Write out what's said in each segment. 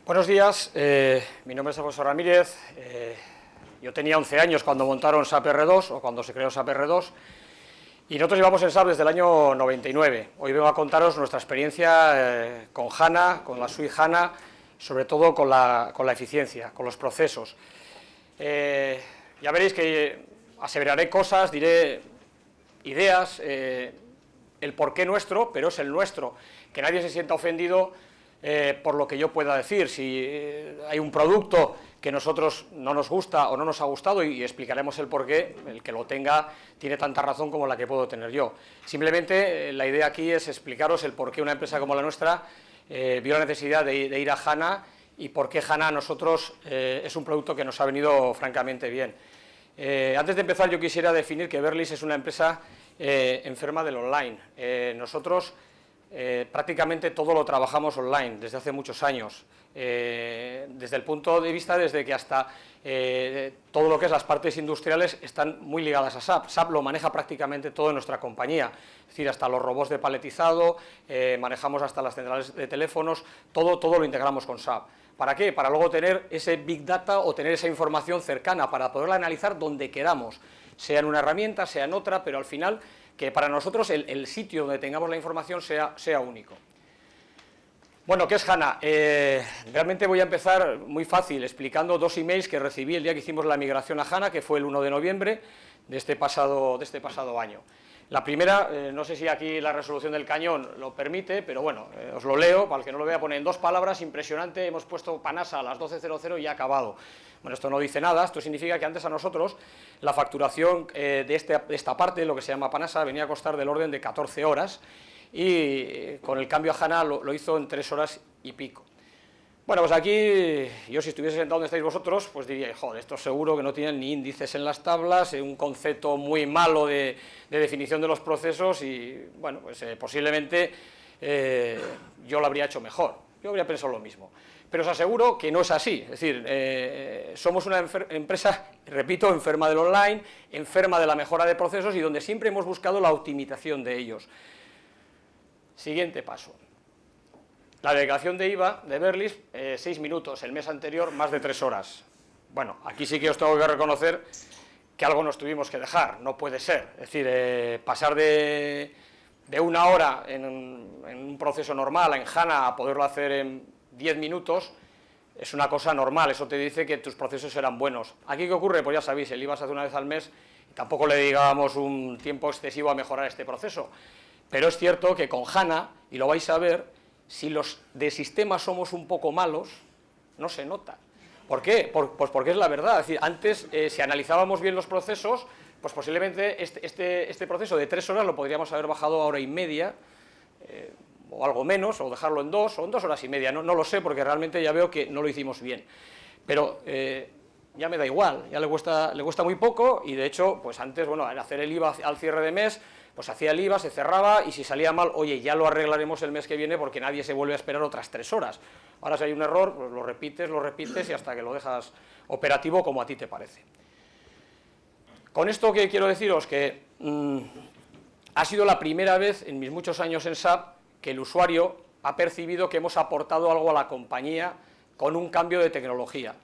Buenos días, mi nombre es Alfonso Ramírez. Yo tenía 11 años cuando montaron SAP R2 o cuando se creó SAP R2 y nosotros llevamos en SAP desde el año 99. Hoy vengo a contaros nuestra experiencia con HANA, con la suite HANA, sobre todo con la eficiencia, con los procesos. Ya veréis que aseveraré cosas, diré ideas, el porqué nuestro, pero es el nuestro, que nadie se sienta ofendido por lo que yo pueda decir. Si hay un producto que a nosotros no nos gusta o no nos ha gustado, y explicaremos el porqué, el que lo tenga tiene tanta razón como la que puedo tener yo. Simplemente la idea aquí es explicaros el porqué una empresa como la nuestra vio la necesidad de ir a HANA y por qué HANA a nosotros es un producto que nos ha venido francamente bien. Antes de empezar, yo quisiera definir que Berlis es una empresa enferma del online. Nosotros prácticamente todo lo trabajamos online desde hace muchos años, desde el punto de vista desde que hasta todo lo que es las partes industriales están muy ligadas a SAP. SAP lo maneja prácticamente todo en nuestra compañía, es decir, hasta los robots de paletizado, manejamos hasta las centrales de teléfonos, todo lo integramos con SAP. ¿Para qué? Para luego tener ese Big Data o tener esa información cercana para poderla analizar donde queramos, sea en una herramienta, sea en otra, pero al final que para nosotros el sitio donde tengamos la información sea único. Bueno, ¿qué es HANA? Realmente voy a empezar muy fácil, explicando dos emails que recibí el día que hicimos la migración a HANA, que fue el 1 de noviembre de este pasado año. La primera, no sé si aquí la resolución del cañón lo permite, pero bueno, os lo leo, para el que no lo vea, pone en 2 palabras: impresionante, hemos puesto Panasa a las 12:00 y ha acabado. Bueno, esto no dice nada, esto significa que antes a nosotros la facturación de esta parte, lo que se llama Panasa, venía a costar del orden de 14 horas y con el cambio a HANA lo hizo en 3 horas y pico. Bueno, pues aquí, yo si estuviese sentado donde estáis vosotros, pues diría, joder, esto seguro que no tienen ni índices en las tablas, un concepto muy malo de definición de los procesos y, bueno, pues posiblemente yo lo habría hecho mejor, yo habría pensado lo mismo. Pero os aseguro que no es así, es decir, somos una empresa, repito, enferma del online, enferma de la mejora de procesos y donde siempre hemos buscado la optimización de ellos. Siguiente paso. La declaración de IVA de Berlis, 6 minutos, el mes anterior más de 3 horas. Bueno, aquí sí que os tengo que reconocer que algo nos tuvimos que dejar, no puede ser. Es decir, pasar de 1 hora en un proceso normal, en HANA, a poderlo hacer en 10 minutos, es una cosa normal, eso te dice que tus procesos eran buenos. ¿Aquí qué ocurre? Pues ya sabéis, el IVA se hace una vez al mes y tampoco le dedicábamos un tiempo excesivo a mejorar este proceso. Pero es cierto que con HANA, y lo vais a ver, si los de sistema somos un poco malos, no se nota. ¿Por qué? Pues porque es la verdad. Es decir, antes, si analizábamos bien los procesos, pues posiblemente este proceso de 3 horas lo podríamos haber bajado a 1h30, o algo menos, o dejarlo en 2, o en 2 horas y media. No lo sé, porque realmente ya veo que no lo hicimos bien. Pero ya me da igual, ya le cuesta muy poco, y de hecho, pues antes, bueno, al hacer el IVA al cierre de mes, pues hacía el IVA, se cerraba, y si salía mal, oye, ya lo arreglaremos el mes que viene porque nadie se vuelve a esperar otras 3 horas. Ahora si hay un error, pues lo repites y hasta que lo dejas operativo como a ti te parece. Con esto, ¿qué quiero deciros? Que ha sido la primera vez en mis muchos años en SAP que el usuario ha percibido que hemos aportado algo a la compañía con un cambio de tecnología.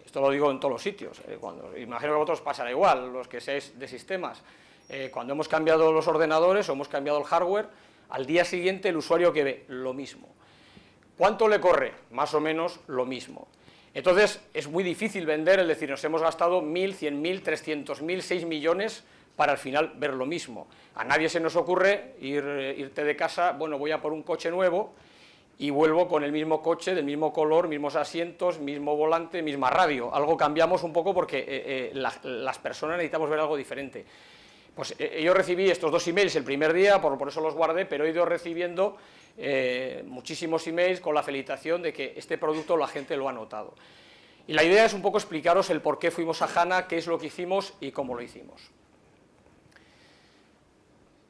Esto lo digo en todos los sitios, imagino que a vosotros pasará igual, los que seáis de sistemas. Cuando hemos cambiado los ordenadores o hemos cambiado el hardware, al día siguiente el usuario que ve lo mismo. ¿Cuánto le corre? Más o menos lo mismo. Entonces es muy difícil vender, es decir, nos hemos gastado 1.000, 100.000, 300.000, 6 millones para al final ver lo mismo. A nadie se nos ocurre irte de casa, bueno, voy a por un coche nuevo y vuelvo con el mismo coche, del mismo color, mismos asientos, mismo volante, misma radio. Algo cambiamos un poco porque las personas necesitamos ver algo diferente. Pues yo recibí estos 2 emails el primer día, por eso los guardé, pero he ido recibiendo muchísimos emails con la felicitación de que este producto la gente lo ha notado. Y la idea es un poco explicaros el por qué fuimos a HANA, qué es lo que hicimos y cómo lo hicimos.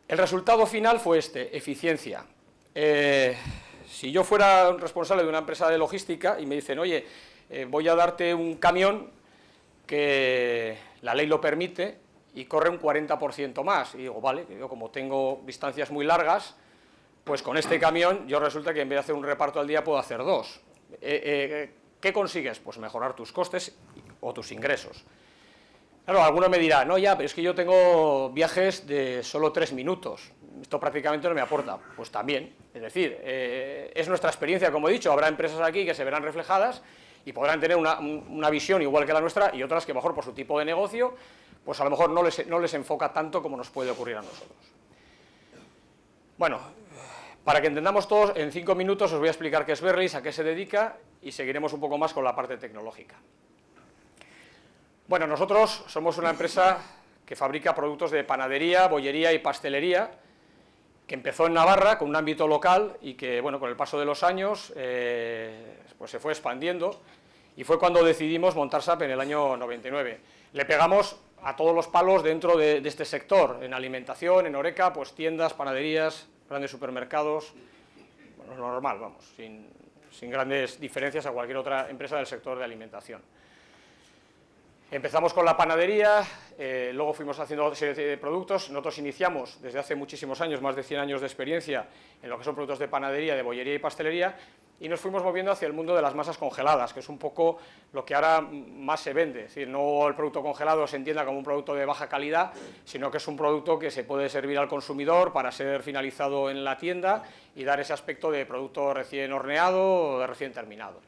El resultado final fue eficiencia. Si yo fuera responsable de una empresa de logística y me dicen, oye, voy a darte un camión que la ley lo permite y corre un 40% más, y digo, vale, yo como tengo distancias muy largas, pues con este camión yo resulta que en vez de hacer un reparto al día puedo hacer 2. ¿Qué consigues? Pues mejorar tus costes o tus ingresos. Claro, alguno me dirá, no, ya, pero es que yo tengo viajes de solo 3 minutos, esto prácticamente no me aporta. Pues también, es decir, es nuestra experiencia, como he dicho, habrá empresas aquí que se verán reflejadas y podrán tener una visión igual que la nuestra y otras que mejor por su tipo de negocio, pues a lo mejor no les enfoca tanto como nos puede ocurrir a nosotros. Bueno, para que entendamos todos, en 5 minutos os voy a explicar qué es Berlis, a qué se dedica y seguiremos un poco más con la parte tecnológica. Bueno, nosotros somos una empresa que fabrica productos de panadería, bollería y pastelería, que empezó en Navarra con un ámbito local y que, bueno, con el paso de los años, pues se fue expandiendo y fue cuando decidimos montar SAP en el año 99. Le pegamos a todos los palos dentro de este sector, en alimentación, en Horeca, pues tiendas, panaderías, grandes supermercados, bueno, normal, vamos, sin grandes diferencias a cualquier otra empresa del sector de alimentación. Empezamos con la panadería, luego fuimos haciendo otra serie de productos. Nosotros iniciamos desde hace muchísimos años, más de 100 años de experiencia en lo que son productos de panadería, de bollería y pastelería, y nos fuimos moviendo hacia el mundo de las masas congeladas, que es un poco lo que ahora más se vende. Es decir, no el producto congelado se entienda como un producto de baja calidad, sino que es un producto que se puede servir al consumidor para ser finalizado en la tienda y dar ese aspecto de producto recién horneado o de recién terminado.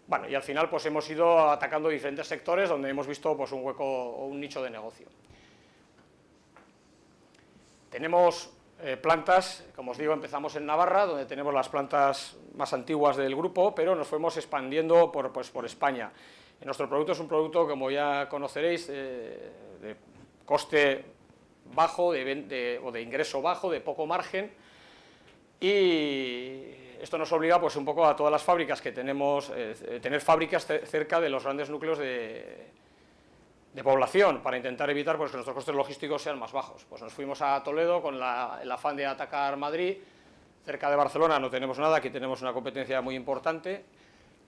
Bueno, y al final pues hemos ido atacando diferentes sectores donde hemos visto pues un hueco o un nicho de negocio. Tenemos plantas, como os digo, empezamos en Navarra, donde tenemos las plantas más antiguas del grupo, pero nos fuimos expandiendo por España. Nuestro producto es un producto, como ya conoceréis, de coste bajo o de ingreso bajo, de poco margen, y esto nos obliga pues un poco a todas las fábricas que tenemos, tener fábricas cerca de los grandes núcleos de población, para intentar evitar pues, que nuestros costes logísticos sean más bajos. Pues nos fuimos a Toledo con el afán de atacar Madrid. Cerca de Barcelona no tenemos nada, aquí tenemos una competencia muy importante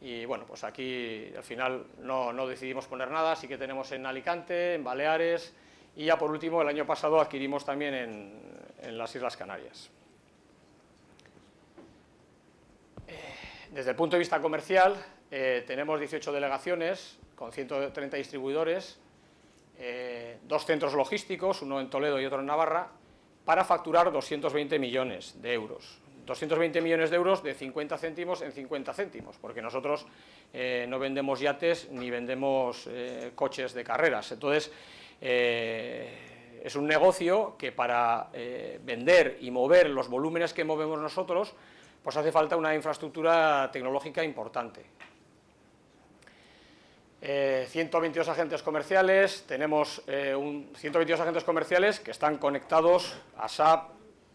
y bueno, pues aquí al final no decidimos poner nada, sí que tenemos en Alicante, en Baleares y ya por último el año pasado adquirimos también en las Islas Canarias. Desde el punto de vista comercial, tenemos 18 delegaciones con 130 distribuidores, 2 centros logísticos, uno en Toledo y otro en Navarra, para facturar 220 millones de euros. 220 millones de euros de 50 céntimos en 50 céntimos, porque nosotros no vendemos yates ni vendemos coches de carreras. Entonces, es un negocio que para vender y mover los volúmenes que movemos nosotros, pues hace falta una infraestructura tecnológica importante. 122 agentes comerciales, tenemos 122 agentes comerciales que están conectados a SAP,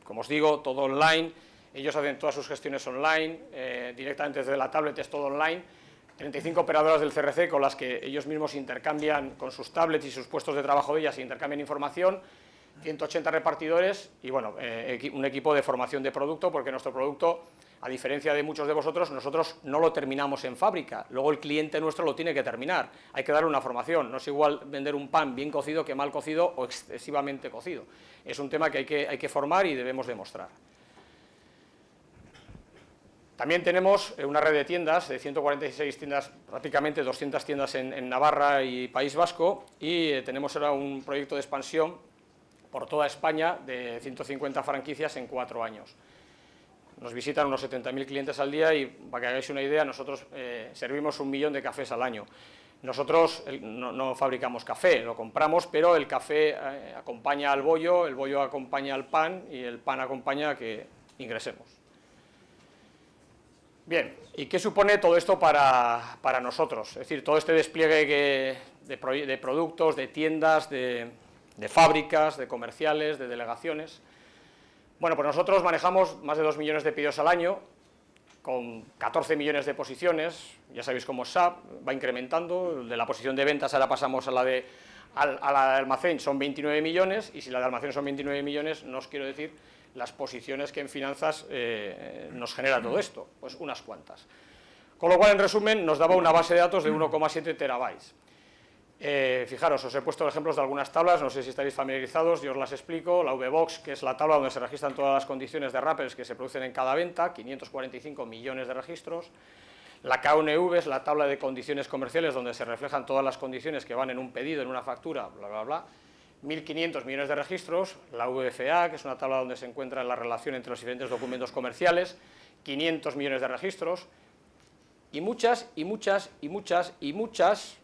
como os digo, todo online, ellos hacen todas sus gestiones online, directamente desde la tablet es todo online, 35 operadoras del CRC con las que ellos mismos intercambian con sus tablets y sus puestos de trabajo de ellas, intercambian información, 180 repartidores y bueno, un equipo de formación de producto, porque nuestro producto, a diferencia de muchos de vosotros, nosotros no lo terminamos en fábrica, luego el cliente nuestro lo tiene que terminar, hay que darle una formación, no es igual vender un pan bien cocido que mal cocido o excesivamente cocido, es un tema que hay que formar y debemos demostrar. También tenemos una red de tiendas, de 146 tiendas, prácticamente 200 tiendas en Navarra y País Vasco, y tenemos ahora un proyecto de expansión por toda España de 150 franquicias en 4 años. Nos visitan unos 70.000 clientes al día y, para que hagáis una idea, nosotros servimos 1 millón de cafés al año. Nosotros no fabricamos café, lo compramos, pero el café acompaña al bollo, el bollo acompaña al pan y el pan acompaña a que ingresemos. Bien, ¿y qué supone todo esto para nosotros? Es decir, todo este despliegue de productos, de tiendas, de fábricas, de comerciales, de delegaciones. Bueno, pues nosotros manejamos más de 2 millones de pedidos al año, con 14 millones de posiciones, ya sabéis cómo es SAP, va incrementando, de la posición de ventas ahora pasamos a la de almacén, son 29 millones, y si la de almacén son 29 millones, no os quiero decir las posiciones que en finanzas nos genera todo esto, pues unas cuantas. Con lo cual, en resumen, nos daba una base de datos de 1,7 terabytes. Fijaros, os he puesto ejemplos de algunas tablas, no sé si estaréis familiarizados, yo os las explico. La VBox, que es la tabla donde se registran todas las condiciones de rappels que se producen en cada venta, 545 millones de registros. La KNV es la tabla de condiciones comerciales, donde se reflejan todas las condiciones que van en un pedido, en una factura, bla, bla, bla. 1.500 millones de registros. La VFA, que es una tabla donde se encuentra la relación entre los diferentes documentos comerciales, 500 millones de registros. Y muchas, y muchas, y muchas, y muchas...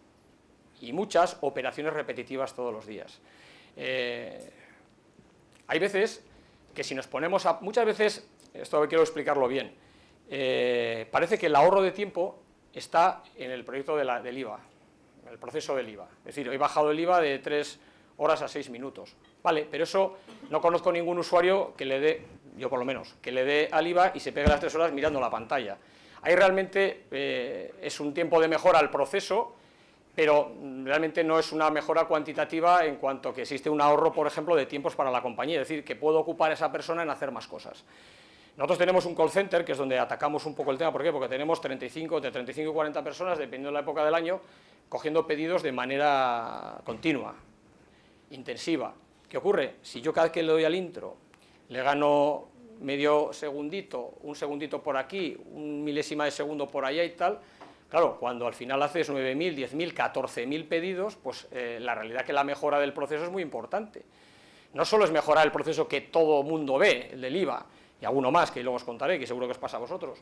y muchas operaciones repetitivas todos los días. Hay veces que si nos ponemos a... Muchas veces, esto quiero explicarlo bien, parece que el ahorro de tiempo está en el proyecto del IVA, el proceso del IVA. Es decir, he bajado el IVA de 3 horas a 6 minutos. Vale, pero eso no conozco ningún usuario que le dé, yo por lo menos, que le dé al IVA y se pegue las 3 horas mirando la pantalla. Ahí realmente es un tiempo de mejora al proceso, pero realmente no es una mejora cuantitativa en cuanto que existe un ahorro, por ejemplo, de tiempos para la compañía, es decir, que puedo ocupar a esa persona en hacer más cosas. Nosotros tenemos un call center, que es donde atacamos un poco el tema. ¿Por qué? Porque tenemos de 35 y 40 personas, dependiendo de la época del año, cogiendo pedidos de manera continua, intensiva. ¿Qué ocurre? Si yo cada vez que le doy al intro le gano medio segundito, un segundito por aquí, un milésima de segundo por allá y tal, claro, cuando al final haces 9.000, 10.000, 14.000 pedidos, pues la realidad es que la mejora del proceso es muy importante. No solo es mejorar el proceso que todo mundo ve, el del IVA, y alguno más que luego os contaré, que seguro que os pasa a vosotros,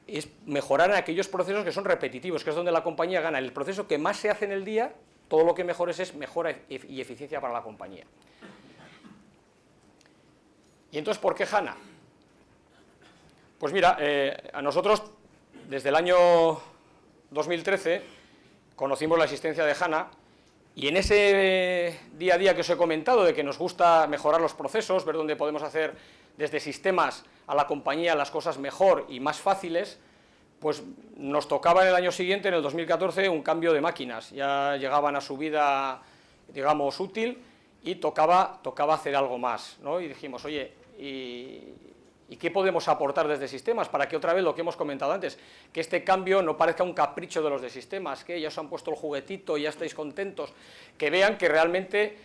es mejorar en aquellos procesos que son repetitivos, que es donde la compañía gana. El proceso que más se hace en el día, todo lo que mejores es mejora y eficiencia para la compañía. ¿Y entonces por qué HANA? Pues mira, a nosotros desde el año 2013 conocimos la existencia de HANA, y en ese día a día que os he comentado, de que nos gusta mejorar los procesos, ver dónde podemos hacer desde sistemas a la compañía las cosas mejor y más fáciles, pues nos tocaba en el año siguiente, en el 2014, un cambio de máquinas. Ya llegaban a su vida, digamos, útil, y tocaba hacer algo más, ¿no? Y dijimos, oye, ¿y qué podemos aportar desde sistemas para que otra vez lo que hemos comentado antes, que este cambio no parezca un capricho de los de sistemas, que ya os han puesto el juguetito y ya estáis contentos, que vean que realmente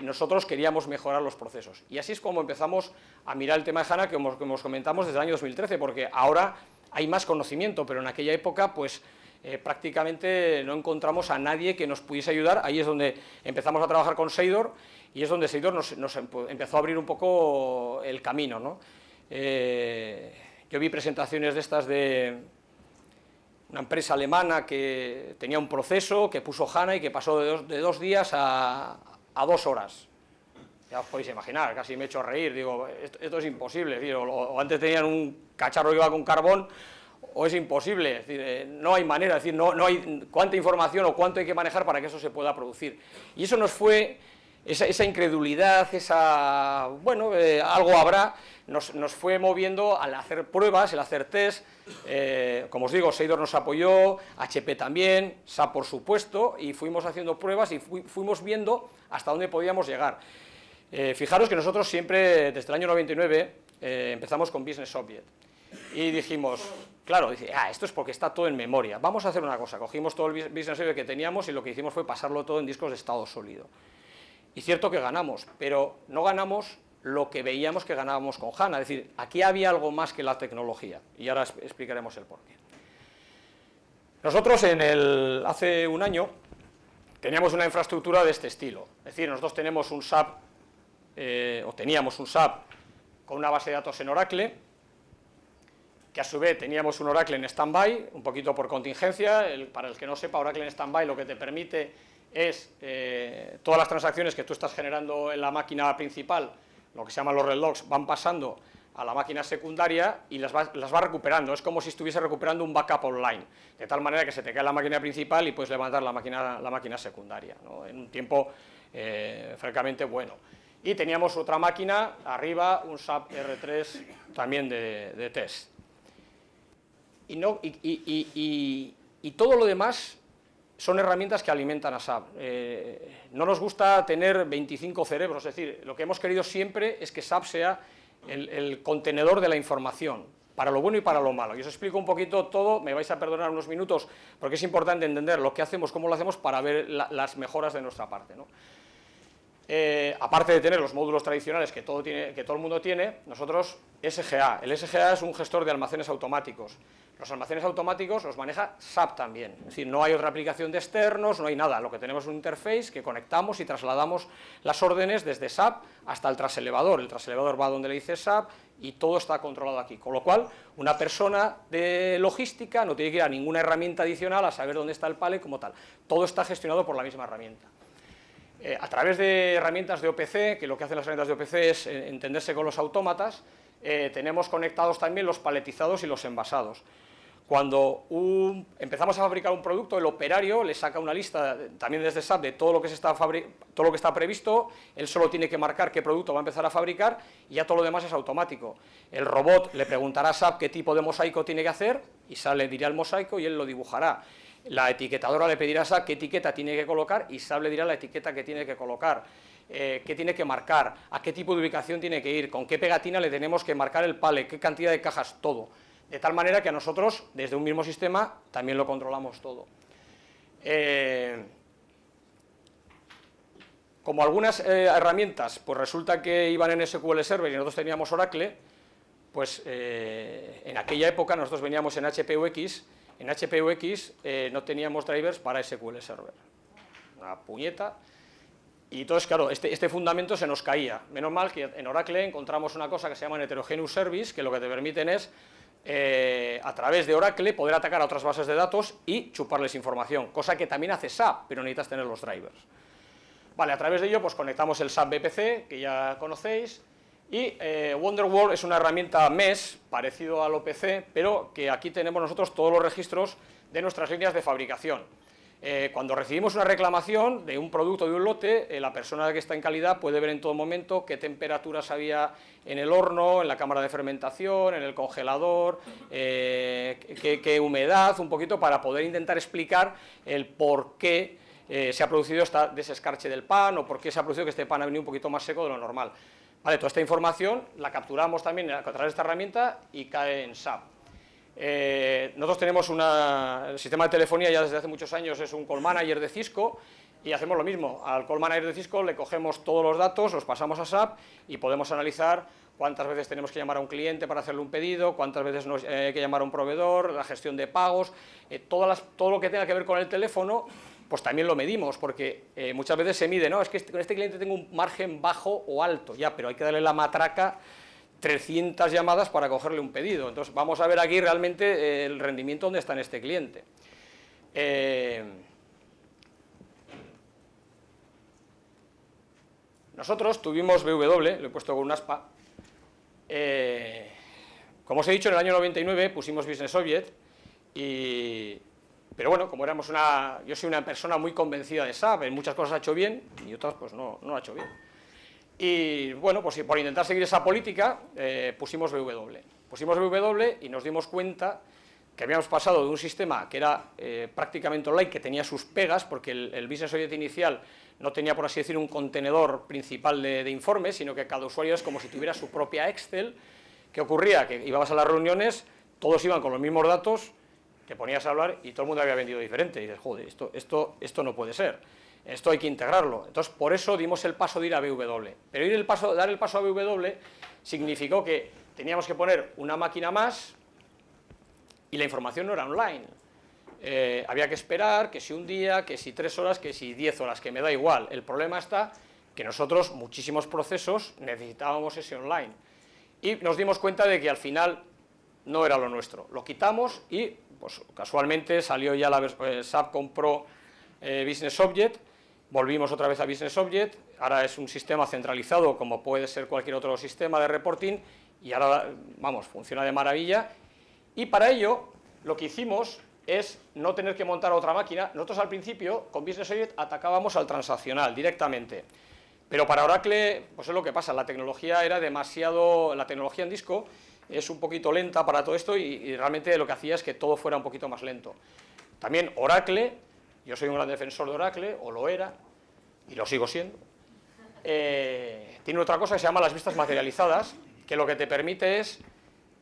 nosotros queríamos mejorar los procesos? Y así es como empezamos a mirar el tema de HANA, que os comentamos desde el año 2013, porque ahora hay más conocimiento, pero en aquella época pues prácticamente no encontramos a nadie que nos pudiese ayudar. Ahí es donde empezamos a trabajar con Seidor, y es donde Seidor nos empezó a abrir un poco el camino, ¿no? Yo vi presentaciones de estas de una empresa alemana que tenía un proceso, que puso HANA y que pasó de 2 días a 2 horas. Ya os podéis imaginar, casi me he hecho reír, digo, esto es imposible, es decir, o antes tenían un cacharro que iba con carbón, o es imposible, es decir, no hay manera, es decir, no hay cuánta información o cuánto hay que manejar para que eso se pueda producir. Y eso nos fue, esa incredulidad, bueno, algo habrá, nos fue moviendo al hacer pruebas, el hacer test. Como os digo, Seidor nos apoyó, HP también, SAP por supuesto, y fuimos haciendo pruebas y fuimos viendo hasta dónde podíamos llegar. Fijaros que nosotros siempre, desde el año 99, empezamos con Business Object, y dijimos, claro, esto es porque está todo en memoria, vamos a hacer una cosa. Cogimos todo el Business Object que teníamos y lo que hicimos fue pasarlo todo en discos de estado sólido. Y cierto que ganamos, pero no ganamos lo que veíamos que ganábamos con HANA, es decir, aquí había algo más que la tecnología, y ahora explicaremos el porqué. Nosotros hace un año teníamos una infraestructura de este estilo, es decir, nosotros tenemos un SAP, teníamos un SAP con una base de datos en Oracle, que a su vez teníamos un Oracle en stand-by, un poquito por contingencia. Para el que no sepa, Oracle en stand-by lo que te permite es todas las transacciones que tú estás generando en la máquina principal, lo que se llaman los red logs, van pasando a la máquina secundaria y las va recuperando. Es como si estuviese recuperando un backup online, de tal manera que se te cae la máquina principal y puedes levantar la máquina secundaria, ¿no? En un tiempo francamente bueno. Y teníamos otra máquina arriba, un SAP R3 también de test. Y todo lo demás son herramientas que alimentan a SAP. No nos gusta tener 25 cerebros, es decir, lo que hemos querido siempre es que SAP sea el contenedor de la información. para lo bueno y para lo malo. Y os explico un poquito todo, me vais a perdonar unos minutos, porque es importante entender lo que hacemos, cómo lo hacemos, para ver las mejoras de nuestra parte, ¿no? Aparte de tener los módulos tradicionales que todo el mundo tiene, nosotros SGA. El SGA es un gestor de almacenes automáticos. Los almacenes automáticos los maneja SAP también. Es decir, no hay otra aplicación de externos, no hay nada. Lo que tenemos es un interface que conectamos y trasladamos las órdenes desde SAP hasta el traselevador. El traselevador va donde le dice SAP y todo está controlado aquí. Con lo cual, una persona de logística no tiene que ir a ninguna herramienta adicional a saber dónde está el pallet como tal. Todo está gestionado por la misma herramienta. A través de herramientas de OPC, que lo que hacen las herramientas de OPC es entenderse con los autómatas, tenemos conectados también los paletizados y los envasados. Cuando empezamos a fabricar un producto, el operario le saca una lista, también desde SAP, de todo lo que está previsto. Él solo tiene que marcar qué producto va a empezar a fabricar y ya todo lo demás es automático. El robot le preguntará a SAP qué tipo de mosaico tiene que hacer y SAP le dirá el mosaico y él lo dibujará. La etiquetadora le pedirá a SAP qué etiqueta tiene que colocar y SAP le dirá la etiqueta que tiene que colocar, qué tiene que marcar, a qué tipo de ubicación tiene que ir, con qué pegatina le tenemos que marcar el pallet, qué cantidad de cajas, todo. De tal manera que a nosotros, desde un mismo sistema, también lo controlamos todo. Como algunas herramientas, pues resulta que iban en SQL Server y nosotros teníamos Oracle, pues en aquella época nosotros veníamos en HPUX. En HPUX no teníamos drivers para SQL Server. Una puñeta. Y entonces, claro, este fundamento se nos caía. Menos mal que en Oracle encontramos una cosa que se llama Heterogeneous Service, que lo que te permiten es, a través de Oracle, poder atacar a otras bases de datos y chuparles información, cosa que también hace SAP, pero necesitas tener los drivers. Vale, a través de ello pues conectamos el SAP BPC, que ya conocéis, y Wonderworld es una herramienta MES, parecido al OPC, pero que aquí tenemos nosotros todos los registros de nuestras líneas de fabricación. Cuando recibimos una reclamación de un producto, de un lote, la persona que está en calidad puede ver en todo momento qué temperaturas había en el horno, en la cámara de fermentación, en el congelador, qué humedad, un poquito para poder intentar explicar el por qué se ha producido ese desescarche del pan o por qué se ha producido que este pan ha venido un poquito más seco de lo normal. Vale, toda esta información la capturamos también a través de esta herramienta y cae en SAP. Nosotros tenemos el sistema de telefonía ya desde hace muchos años, es un call manager de Cisco y hacemos lo mismo. Al call manager de Cisco le cogemos todos los datos, los pasamos a SAP y podemos analizar cuántas veces tenemos que llamar a un cliente para hacerle un pedido, cuántas veces hay que llamar a un proveedor, la gestión de pagos, todo lo que tenga que ver con el teléfono, pues también lo medimos, porque muchas veces se mide, ¿no? Es que con este cliente tengo un margen bajo o alto, ya, pero hay que darle la matraca 300 llamadas para cogerle un pedido. Entonces, vamos a ver aquí realmente el rendimiento donde está en este cliente. Nosotros tuvimos BW, lo he puesto con un aspa. Como os he dicho, en el año 99 pusimos Business Object, pero bueno, como yo soy una persona muy convencida de SAP, en muchas cosas ha hecho bien y otras pues no ha hecho bien. Y bueno, pues por intentar seguir esa política, pusimos BW. Pusimos BW y nos dimos cuenta que habíamos pasado de un sistema que era prácticamente online, que tenía sus pegas, porque el Business Object inicial no tenía, por así decir, un contenedor principal de informes, sino que cada usuario es como si tuviera su propia Excel. ¿Qué ocurría? Que ibas a las reuniones, todos iban con los mismos datos, te ponías a hablar y todo el mundo había vendido diferente. Y dices, joder, esto no puede ser. Esto hay que integrarlo. Entonces, por eso dimos el paso de ir a BW. Pero dar el paso a BW significó que teníamos que poner una máquina más y la información no era online. Había que esperar, que si un día, que si 3 horas, que si 10 horas, que me da igual. El problema está que nosotros, muchísimos procesos, necesitábamos ese online. Y nos dimos cuenta de que al final no era lo nuestro. Lo quitamos y, pues casualmente, salió ya SAP compró Business Object. Volvimos otra vez a Business Object, ahora es un sistema centralizado como puede ser cualquier otro sistema de reporting y ahora, vamos, funciona de maravilla. Y para ello, lo que hicimos es no tener que montar otra máquina. Nosotros al principio, con Business Object, atacábamos al transaccional directamente. Pero para Oracle, pues es lo que pasa, la tecnología en disco es un poquito lenta para todo esto y realmente lo que hacía es que todo fuera un poquito más lento. También Oracle, yo soy un gran defensor de Oracle, o lo era, y lo sigo siendo. Tiene otra cosa que se llama las vistas materializadas, que lo que te permite es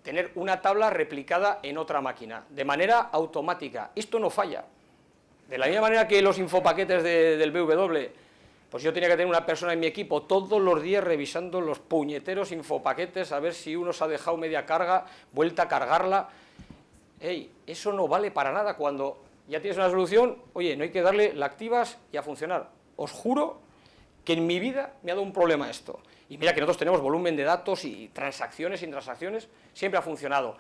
tener una tabla replicada en otra máquina, de manera automática. Esto no falla. De la misma manera que los infopaquetes del BW, pues yo tenía que tener una persona en mi equipo todos los días revisando los puñeteros infopaquetes, a ver si uno se ha dejado media carga, vuelta a cargarla. Ey, eso no vale para nada. Cuando ya tienes una solución, oye, no hay que darle, la activas y a funcionar. Os juro que en mi vida me ha dado un problema esto. Y mira que nosotros tenemos volumen de datos y transacciones y intransacciones, siempre ha funcionado.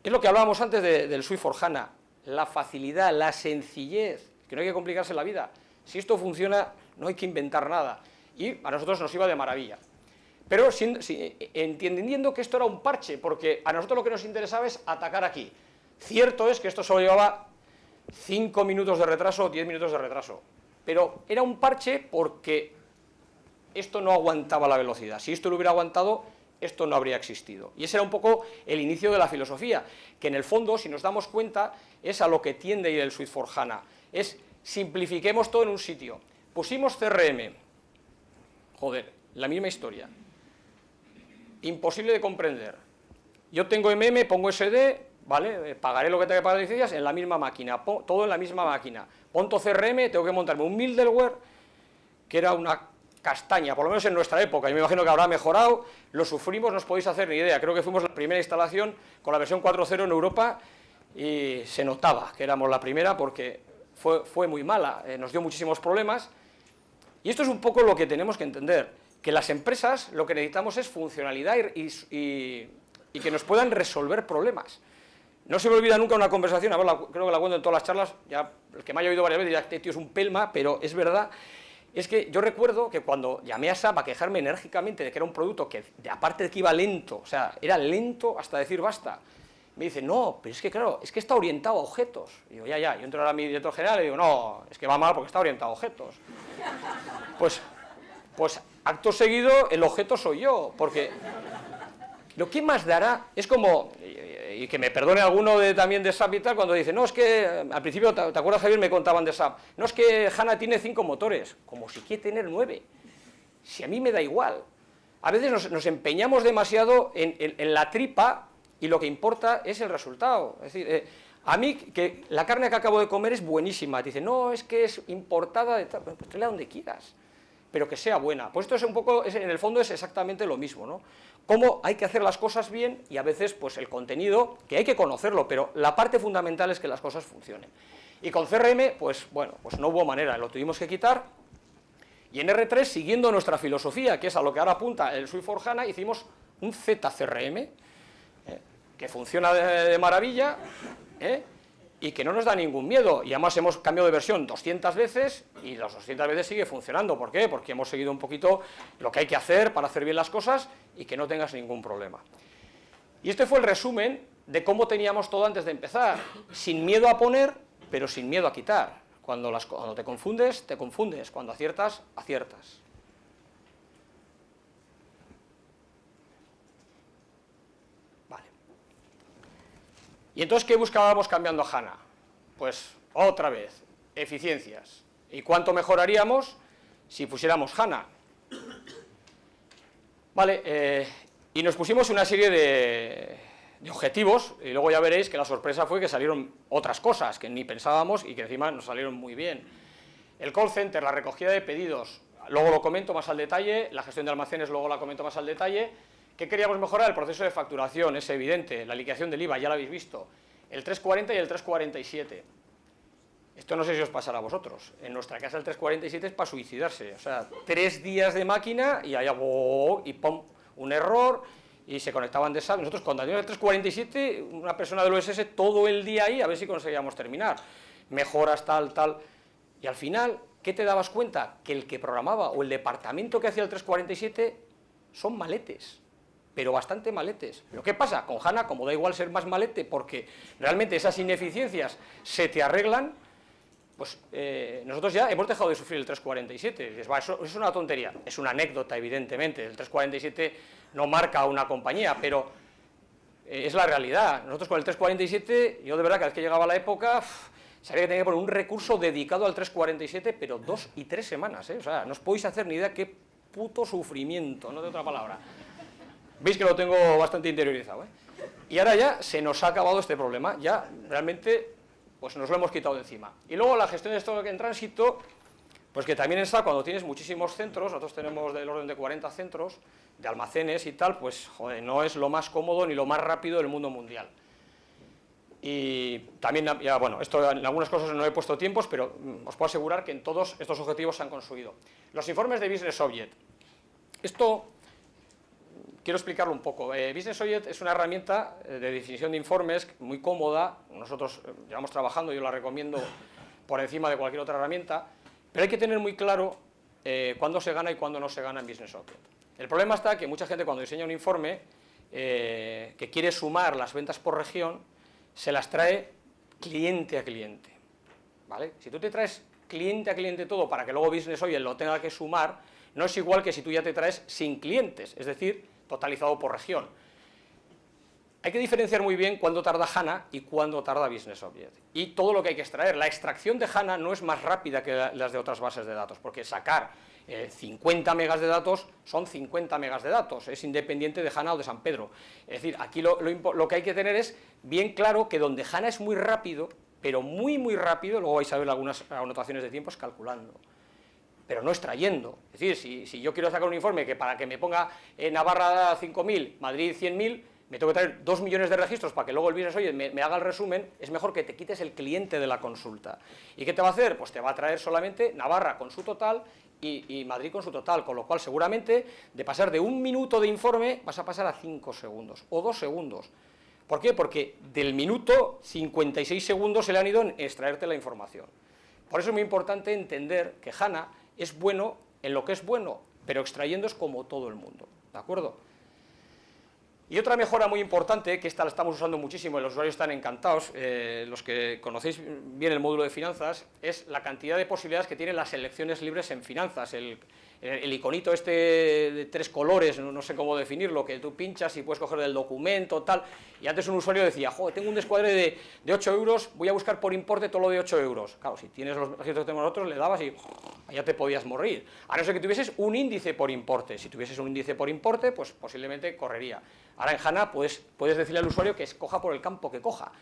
Es lo que hablábamos antes del SUI for HANA, la facilidad, la sencillez, que no hay que complicarse la vida. Si esto funciona, no hay que inventar nada. Y a nosotros nos iba de maravilla. Pero entendiendo que esto era un parche, porque a nosotros lo que nos interesaba es atacar aquí. Cierto es que esto solo llevaba 5 minutos de retraso o 10 minutos de retraso. Pero era un parche porque esto no aguantaba la velocidad. Si esto lo hubiera aguantado, esto no habría existido. Y ese era un poco el inicio de la filosofía, que en el fondo, si nos damos cuenta, es a lo que tiende a ir el SUI for HANA. Es simplifiquemos todo en un sitio. Pusimos CRM. Joder, la misma historia. Imposible de comprender. Yo tengo pongo SD, ¿vale? Pagaré lo que tenga que pagar de licencias en la misma máquina, todo en la misma máquina. Ponto CRM, tengo que montarme un middleware, que era una castaña, por lo menos en nuestra época, yo me imagino que habrá mejorado, lo sufrimos, no os podéis hacer ni idea, creo que fuimos la primera instalación con la versión 4.0 en Europa y se notaba que éramos la primera porque fue muy mala, nos dio muchísimos problemas, y esto es un poco lo que tenemos que entender, que las empresas lo que necesitamos es funcionalidad y que nos puedan resolver problemas. No se me olvida nunca una conversación, creo que la cuento en todas las charlas, ya el que me haya oído varias veces dirá, este tío es un pelma, pero es verdad. Es que yo recuerdo que cuando llamé a SAP a quejarme enérgicamente de que era un producto que, aparte de que iba lento, o sea, era lento hasta decir basta, me dice, no, pero es que claro, es que está orientado a objetos. Y digo, ya, yo entro ahora a mi director general y digo, no, es que va mal porque está orientado a objetos. Pues acto seguido, el objeto soy yo, porque lo que más dará es como, y que me perdone alguno también de SAP y tal, cuando dice, no, es que, al principio, ¿te acuerdas, Javier? Me contaban de SAP, no, es que HANA tiene 5 motores, como si quiere tener 9, si a mí me da igual. A veces nos empeñamos demasiado en la tripa y lo que importa es el resultado. Es decir, a mí, que la carne que acabo de comer es buenísima, te dice, no, es que es importada de tal, pues tráela donde quieras, pero que sea buena. Pues esto es un poco, en el fondo es exactamente lo mismo, ¿no? Cómo hay que hacer las cosas bien y a veces pues el contenido, que hay que conocerlo, pero la parte fundamental es que las cosas funcionen. Y con CRM, pues bueno, pues no hubo manera, lo tuvimos que quitar. Y en R3, siguiendo nuestra filosofía, que es a lo que ahora apunta el SUI for HANA, hicimos un ZCRM, que funciona de maravilla, y que no nos da ningún miedo, y además hemos cambiado de versión 200 veces, y las 200 veces sigue funcionando. ¿Por qué? Porque hemos seguido un poquito lo que hay que hacer para hacer bien las cosas y que no tengas ningún problema. Y este fue el resumen de cómo teníamos todo antes de empezar, sin miedo a poner, pero sin miedo a quitar. Cuando te confundes, cuando aciertas, aciertas. Y entonces, ¿qué buscábamos cambiando a HANA? Pues, otra vez, eficiencias. ¿Y cuánto mejoraríamos si pusiéramos HANA? Vale, y nos pusimos una serie de objetivos, y luego ya veréis que la sorpresa fue que salieron otras cosas que ni pensábamos y que encima nos salieron muy bien. El call center, la recogida de pedidos, luego lo comento más al detalle, la gestión de almacenes luego la comento más al detalle. ¿Qué queríamos mejorar? El proceso de facturación, es evidente, la liquidación del IVA, ya lo habéis visto, el 340 y el 347. Esto no sé si os pasará a vosotros, en nuestra casa el 347 es para suicidarse, o sea, 3 días de máquina y allá, y pum, un error, y se conectaban de SAP. Nosotros cuando teníamos el 347, una persona del OSS todo el día ahí, a ver si conseguíamos terminar, mejoras tal, y al final, ¿qué te dabas cuenta? Que el que programaba o el departamento que hacía el 347 son maletes, pero bastante maletes. ¿Pero qué pasa? Con HANA, como da igual ser más malete, porque realmente esas ineficiencias se te arreglan, pues nosotros ya hemos dejado de sufrir el 347. Dices, va, eso es una tontería, es una anécdota, evidentemente, el 347 no marca a una compañía, pero es la realidad. Nosotros con el 347, yo de verdad, cada vez que llegaba la época, sabía que tenía que poner un recurso dedicado al 347, pero 2 y 3 semanas, o sea, no os podéis hacer ni idea qué puto sufrimiento, no de otra palabra. Veis que lo tengo bastante interiorizado, Y ahora ya se nos ha acabado este problema, ya realmente pues nos lo hemos quitado de encima. Y luego la gestión de stock en tránsito, pues que también está cuando tienes muchísimos centros, nosotros tenemos del orden de 40 centros de almacenes y tal, pues joder, no es lo más cómodo ni lo más rápido del mundo mundial. Y también, ya, bueno, esto en algunas cosas no he puesto tiempos, pero os puedo asegurar que en todos estos objetivos se han conseguido. Los informes de Business Object. Esto quiero explicarlo un poco. Business Object es una herramienta de definición de informes muy cómoda. Nosotros llevamos trabajando, yo la recomiendo por encima de cualquier otra herramienta, pero hay que tener muy claro cuándo se gana y cuándo no se gana en Business Object. El problema está que mucha gente cuando diseña un informe que quiere sumar las ventas por región, se las trae cliente a cliente, ¿vale? Si tú te traes cliente a cliente todo para que luego Business Object lo tenga que sumar, no es igual que si tú ya te traes sin clientes, es decir, totalizado por región. Hay que diferenciar muy bien cuándo tarda HANA y cuándo tarda Business Object. Y todo lo que hay que extraer. La extracción de HANA no es más rápida que las de otras bases de datos, porque sacar 50 megas de datos son 50 megas de datos, es independiente de HANA o de San Pedro. Es decir, aquí lo que hay que tener es bien claro que donde HANA es muy rápido, pero muy rápido, luego vais a ver algunas anotaciones de tiempos calculando, pero no extrayendo. Es decir, si yo quiero sacar un informe que para que me ponga Navarra 5.000, Madrid 100.000, me tengo que traer 2 millones de registros para que luego el Business Object me haga el resumen, es mejor que te quites el cliente de la consulta. ¿Y qué te va a hacer? Pues te va a traer solamente Navarra con su total y Madrid con su total, con lo cual seguramente de pasar de 1 minuto de informe vas a pasar a 5 segundos o 2 segundos. ¿Por qué? Porque del minuto 56 segundos se le han ido en extraerte la información. Por eso es muy importante entender que HANA es bueno en lo que es bueno, pero extrayendo es como todo el mundo, ¿de acuerdo? Y otra mejora muy importante, que esta la estamos usando muchísimo y los usuarios están encantados, los que conocéis bien el módulo de finanzas, es la cantidad de posibilidades que tienen las selecciones libres en finanzas. El iconito este de 3 colores, no sé cómo definirlo, que tú pinchas y puedes coger del documento, tal, y antes un usuario decía, joder, tengo un descuadre de 8 euros, voy a buscar por importe todo lo de 8 euros. Claro, si tienes los registros que tenemos nosotros, le dabas y ya te podías morir. A no ser que tuvieses un índice por importe. Si tuvieses un índice por importe, pues posiblemente correría. Ahora en HANA puedes decirle al usuario que escoja por el campo que coja.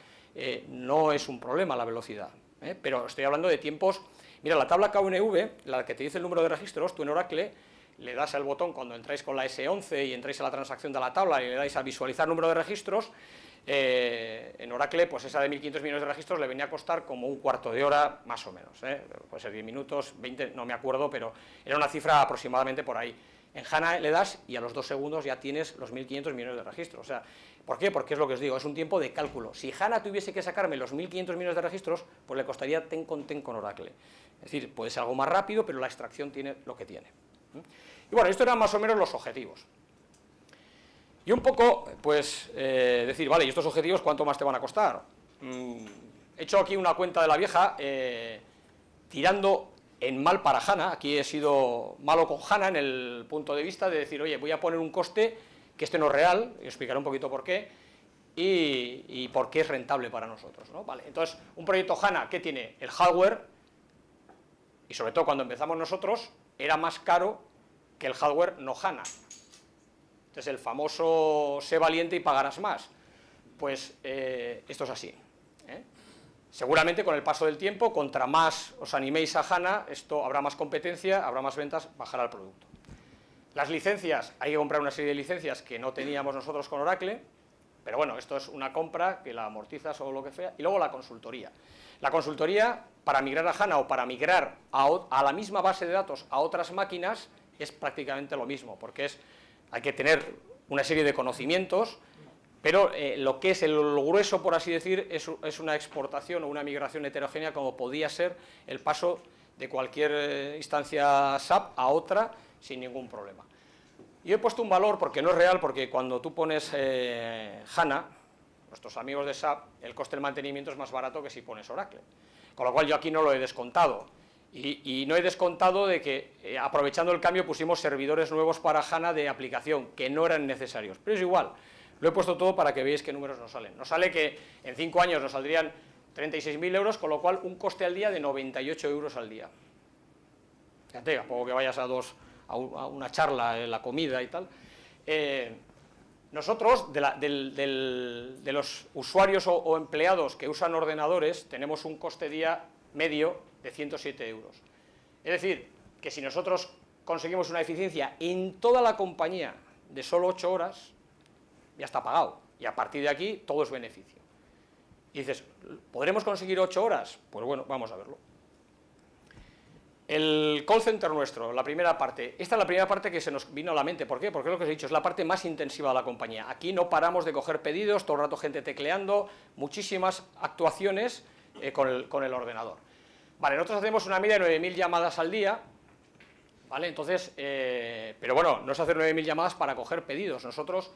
No es un problema la velocidad, pero estoy hablando de tiempos. Mira, la tabla KNV, la que te dice el número de registros, tú en Oracle le das al botón cuando entráis con la S11 y entráis a la transacción de la tabla y le dais a visualizar número de registros, en Oracle, pues esa de 1.500 millones de registros le venía a costar como un cuarto de hora, más o menos, puede ser 10 minutos, 20, no me acuerdo, pero era una cifra aproximadamente por ahí. En HANA le das y a los 2 segundos ya tienes los 1.500 millones de registros. O sea, ¿por qué? Porque es lo que os digo, es un tiempo de cálculo. Si HANA tuviese que sacarme los 1.500 millones de registros, pues le costaría ten con Oracle. Es decir, puede ser algo más rápido, pero la extracción tiene lo que tiene. Y bueno, esto eran más o menos los objetivos. Y un poco, pues, decir, vale, ¿y estos objetivos cuánto más te van a costar? He hecho aquí una cuenta de la vieja, tirando en mal para HANA. Aquí he sido malo con HANA en el punto de vista de decir, oye, voy a poner un coste que este no es real, y os explicaré un poquito por qué, y por qué es rentable para nosotros, ¿no? Vale, entonces, un proyecto HANA, ¿qué tiene? El hardware, y sobre todo cuando empezamos nosotros, era más caro que el hardware no HANA. Entonces, el famoso sé valiente y pagarás más. Pues esto es así, Seguramente con el paso del tiempo, contra más os animéis a HANA, esto habrá más competencia, habrá más ventas, bajará el producto. Las licencias, hay que comprar una serie de licencias que no teníamos nosotros con Oracle, pero bueno, esto es una compra que la amortizas o lo que sea, y luego la consultoría. La consultoría, para migrar a HANA o para migrar a la misma base de datos a otras máquinas, es prácticamente lo mismo, porque hay que tener una serie de conocimientos, pero lo que es el grueso, por así decir, es una exportación o una migración heterogénea, como podía ser el paso de cualquier instancia SAP a otra sin ningún problema. Y he puesto un valor porque no es real, porque cuando tú pones HANA, nuestros amigos de SAP, el coste del mantenimiento es más barato que si pones Oracle. Con lo cual yo aquí no lo he descontado. Y no he descontado de que, aprovechando el cambio, pusimos servidores nuevos para HANA de aplicación, que no eran necesarios. Pero es igual. Lo he puesto todo para que veáis qué números nos salen. Nos sale que en 5 años nos saldrían 36.000 euros, con lo cual un coste al día de 98 euros al día. Fíjate, a poco que vayas a una charla, la comida y tal. nosotros, de los usuarios o empleados que usan ordenadores, tenemos un coste día medio de 107 euros. Es decir, que si nosotros conseguimos una eficiencia en toda la compañía de solo 8 horas, ya está pagado, y a partir de aquí todo es beneficio. Y dices, ¿podremos conseguir 8 horas? Pues bueno, vamos a verlo. El call center nuestro, la primera parte, esta es la primera parte que se nos vino a la mente. ¿Por qué? Porque es lo que os he dicho, es la parte más intensiva de la compañía. Aquí no paramos de coger pedidos, todo el rato gente tecleando, muchísimas actuaciones con el ordenador. Vale, nosotros hacemos una media de 9.000 llamadas al día, ¿vale? Entonces, pero bueno, no es hacer 9.000 llamadas para coger pedidos. Nosotros,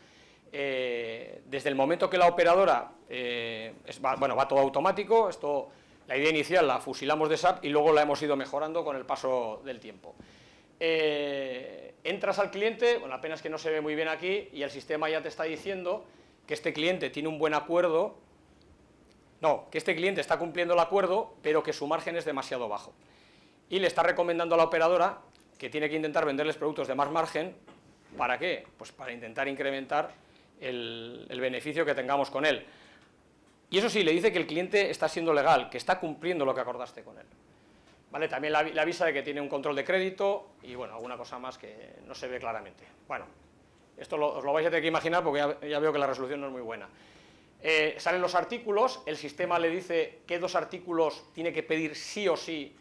desde el momento que la operadora, va todo automático, esto... La idea inicial la fusilamos de SAP y luego la hemos ido mejorando con el paso del tiempo. Entras al cliente, bueno, apenas que no se ve muy bien aquí, y el sistema ya te está diciendo que este cliente tiene un buen acuerdo, que este cliente está cumpliendo el acuerdo, pero que su margen es demasiado bajo. Y le está recomendando a la operadora que tiene que intentar venderles productos de más margen. ¿Para qué? Pues para intentar incrementar el beneficio que tengamos con él. Y eso sí, le dice que el cliente está siendo legal, que está cumpliendo lo que acordaste con él. ¿Vale? También le avisa de que tiene un control de crédito y, bueno, alguna cosa más que no se ve claramente. Bueno, esto os lo vais a tener que imaginar porque ya veo que la resolución no es muy buena. Salen los artículos, el sistema le dice qué 2 artículos tiene que pedir sí o sí,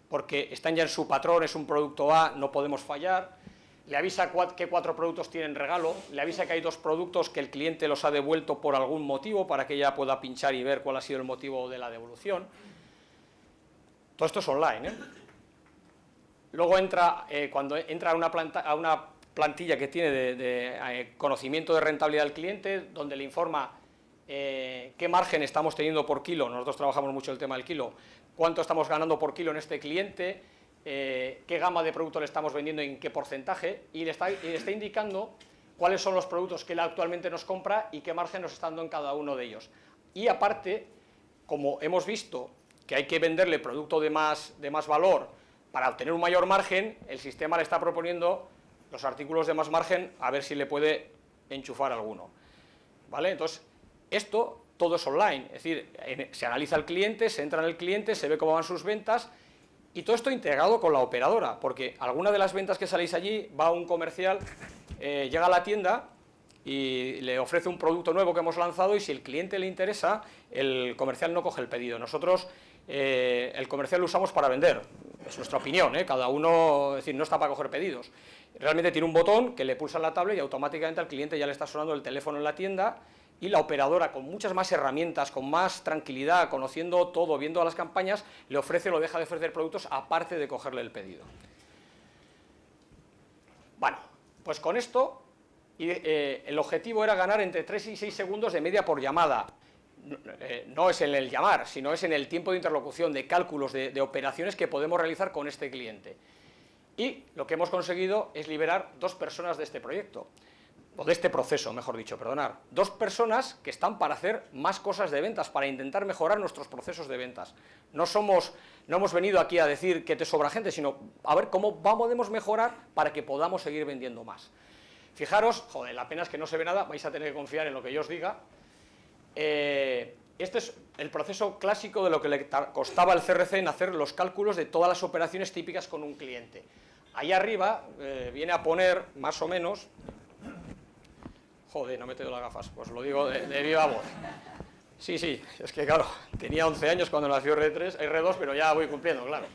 porque están ya en su patrón, es un producto A, no podemos fallar. Le avisa que 4 productos tienen regalo, le avisa que hay 2 productos que el cliente los ha devuelto por algún motivo, para que ella pueda pinchar y ver cuál ha sido el motivo de la devolución. Todo esto es online, ¿eh? Luego cuando entra a una plantilla que tiene de conocimiento de rentabilidad del cliente, donde le informa qué margen estamos teniendo por kilo, nosotros trabajamos mucho el tema del kilo, cuánto estamos ganando por kilo en este cliente, qué gama de productos le estamos vendiendo y en qué porcentaje, y le está indicando cuáles son los productos que él actualmente nos compra y qué margen nos está dando en cada uno de ellos. Y aparte, como hemos visto que hay que venderle producto de más valor para obtener un mayor margen, el sistema le está proponiendo los artículos de más margen a ver si le puede enchufar alguno. ¿Vale? Entonces, esto todo es online, es decir, se analiza el cliente, se entra en el cliente, se ve cómo van sus ventas. Y todo esto integrado con la operadora, porque alguna de las ventas que saléis allí va a un comercial, llega a la tienda y le ofrece un producto nuevo que hemos lanzado, y si el cliente le interesa, el comercial no coge el pedido. Nosotros el comercial lo usamos para vender, es nuestra opinión, cada uno, es decir, no está para coger pedidos. Realmente tiene un botón que le pulsa en la tablet y automáticamente al cliente ya le está sonando el teléfono en la tienda, y la operadora, con muchas más herramientas, con más tranquilidad, conociendo todo, viendo las campañas, le ofrece o lo deja de ofrecer productos aparte de cogerle el pedido. Bueno, pues con esto el objetivo era ganar entre 3 y 6 segundos de media por llamada. No es en el llamar, sino es en el tiempo de interlocución, de cálculos, de operaciones que podemos realizar con este cliente. Y lo que hemos conseguido es liberar 2 personas de este proyecto. O de este proceso, mejor dicho, perdonar. 2 personas que están para hacer más cosas de ventas, para intentar mejorar nuestros procesos de ventas. No hemos venido aquí a decir que te sobra gente, sino a ver cómo podemos mejorar para que podamos seguir vendiendo más. Fijaros, joder, la pena es que no se ve nada, vais a tener que confiar en lo que yo os diga. Este es el proceso clásico de lo que le costaba al CRC en hacer los cálculos de todas las operaciones típicas con un cliente. Ahí arriba viene a poner, más o menos... Joder, no me tengo las gafas, pues lo digo de viva voz. Sí, es que claro, tenía 11 años cuando nació R2, pero ya voy cumpliendo, claro.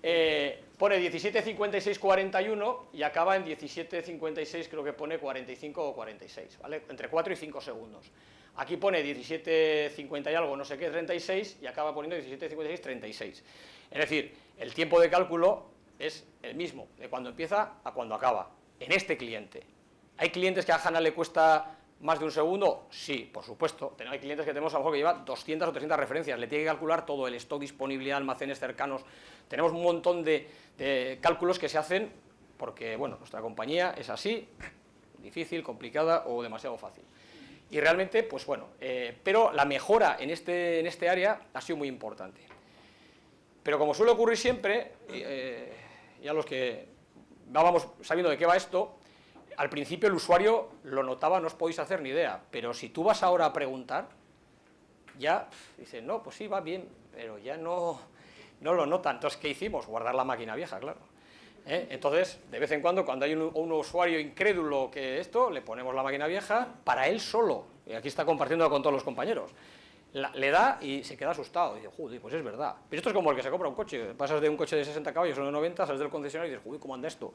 Pone 17.56.41 y acaba en 17.56, creo que pone 45 o 46, ¿vale? Entre 4 y 5 segundos. Aquí pone 17.50 y algo, no sé qué, 36, y acaba poniendo 17.56.36. Es decir, el tiempo de cálculo es el mismo, de cuando empieza a cuando acaba, en este cliente. ¿Hay clientes que a HANA le cuesta más de un segundo? Sí, por supuesto. Hay clientes que tenemos a lo mejor que lleva 200 o 300 referencias, le tiene que calcular todo, el stock, disponibilidad, almacenes cercanos. Tenemos un montón de cálculos que se hacen porque, bueno, nuestra compañía es así, difícil, complicada o demasiado fácil. Y realmente, pues bueno, pero la mejora en este área ha sido muy importante. Pero como suele ocurrir siempre, ya los que vamos sabiendo de qué va esto, al principio el usuario lo notaba, no os podéis hacer ni idea, pero si tú vas ahora a preguntar, ya dices, no, pues sí, va bien, pero ya no lo notan. Entonces, ¿qué hicimos? Guardar la máquina vieja, claro. Entonces, de vez en cuando hay un usuario incrédulo que esto, le ponemos la máquina vieja para él solo, y aquí está compartiendo con todos los compañeros. Le da y se queda asustado, y dice, joder, pues es verdad. Pero esto es como el que se compra un coche, pasas de un coche de 60 caballos a uno de 90, sales del concesionario y dices, joder, ¿cómo anda esto?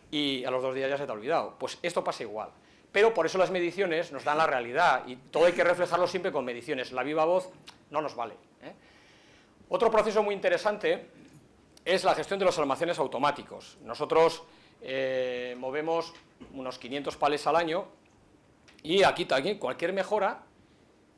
Y a los 2 días ya se te ha olvidado. Pues esto pasa igual. Pero por eso las mediciones nos dan la realidad, y todo hay que reflejarlo siempre con mediciones. La viva voz no nos vale. Otro proceso muy interesante es la gestión de los almacenes automáticos. Nosotros movemos unos 500 palés al año, y aquí también cualquier mejora,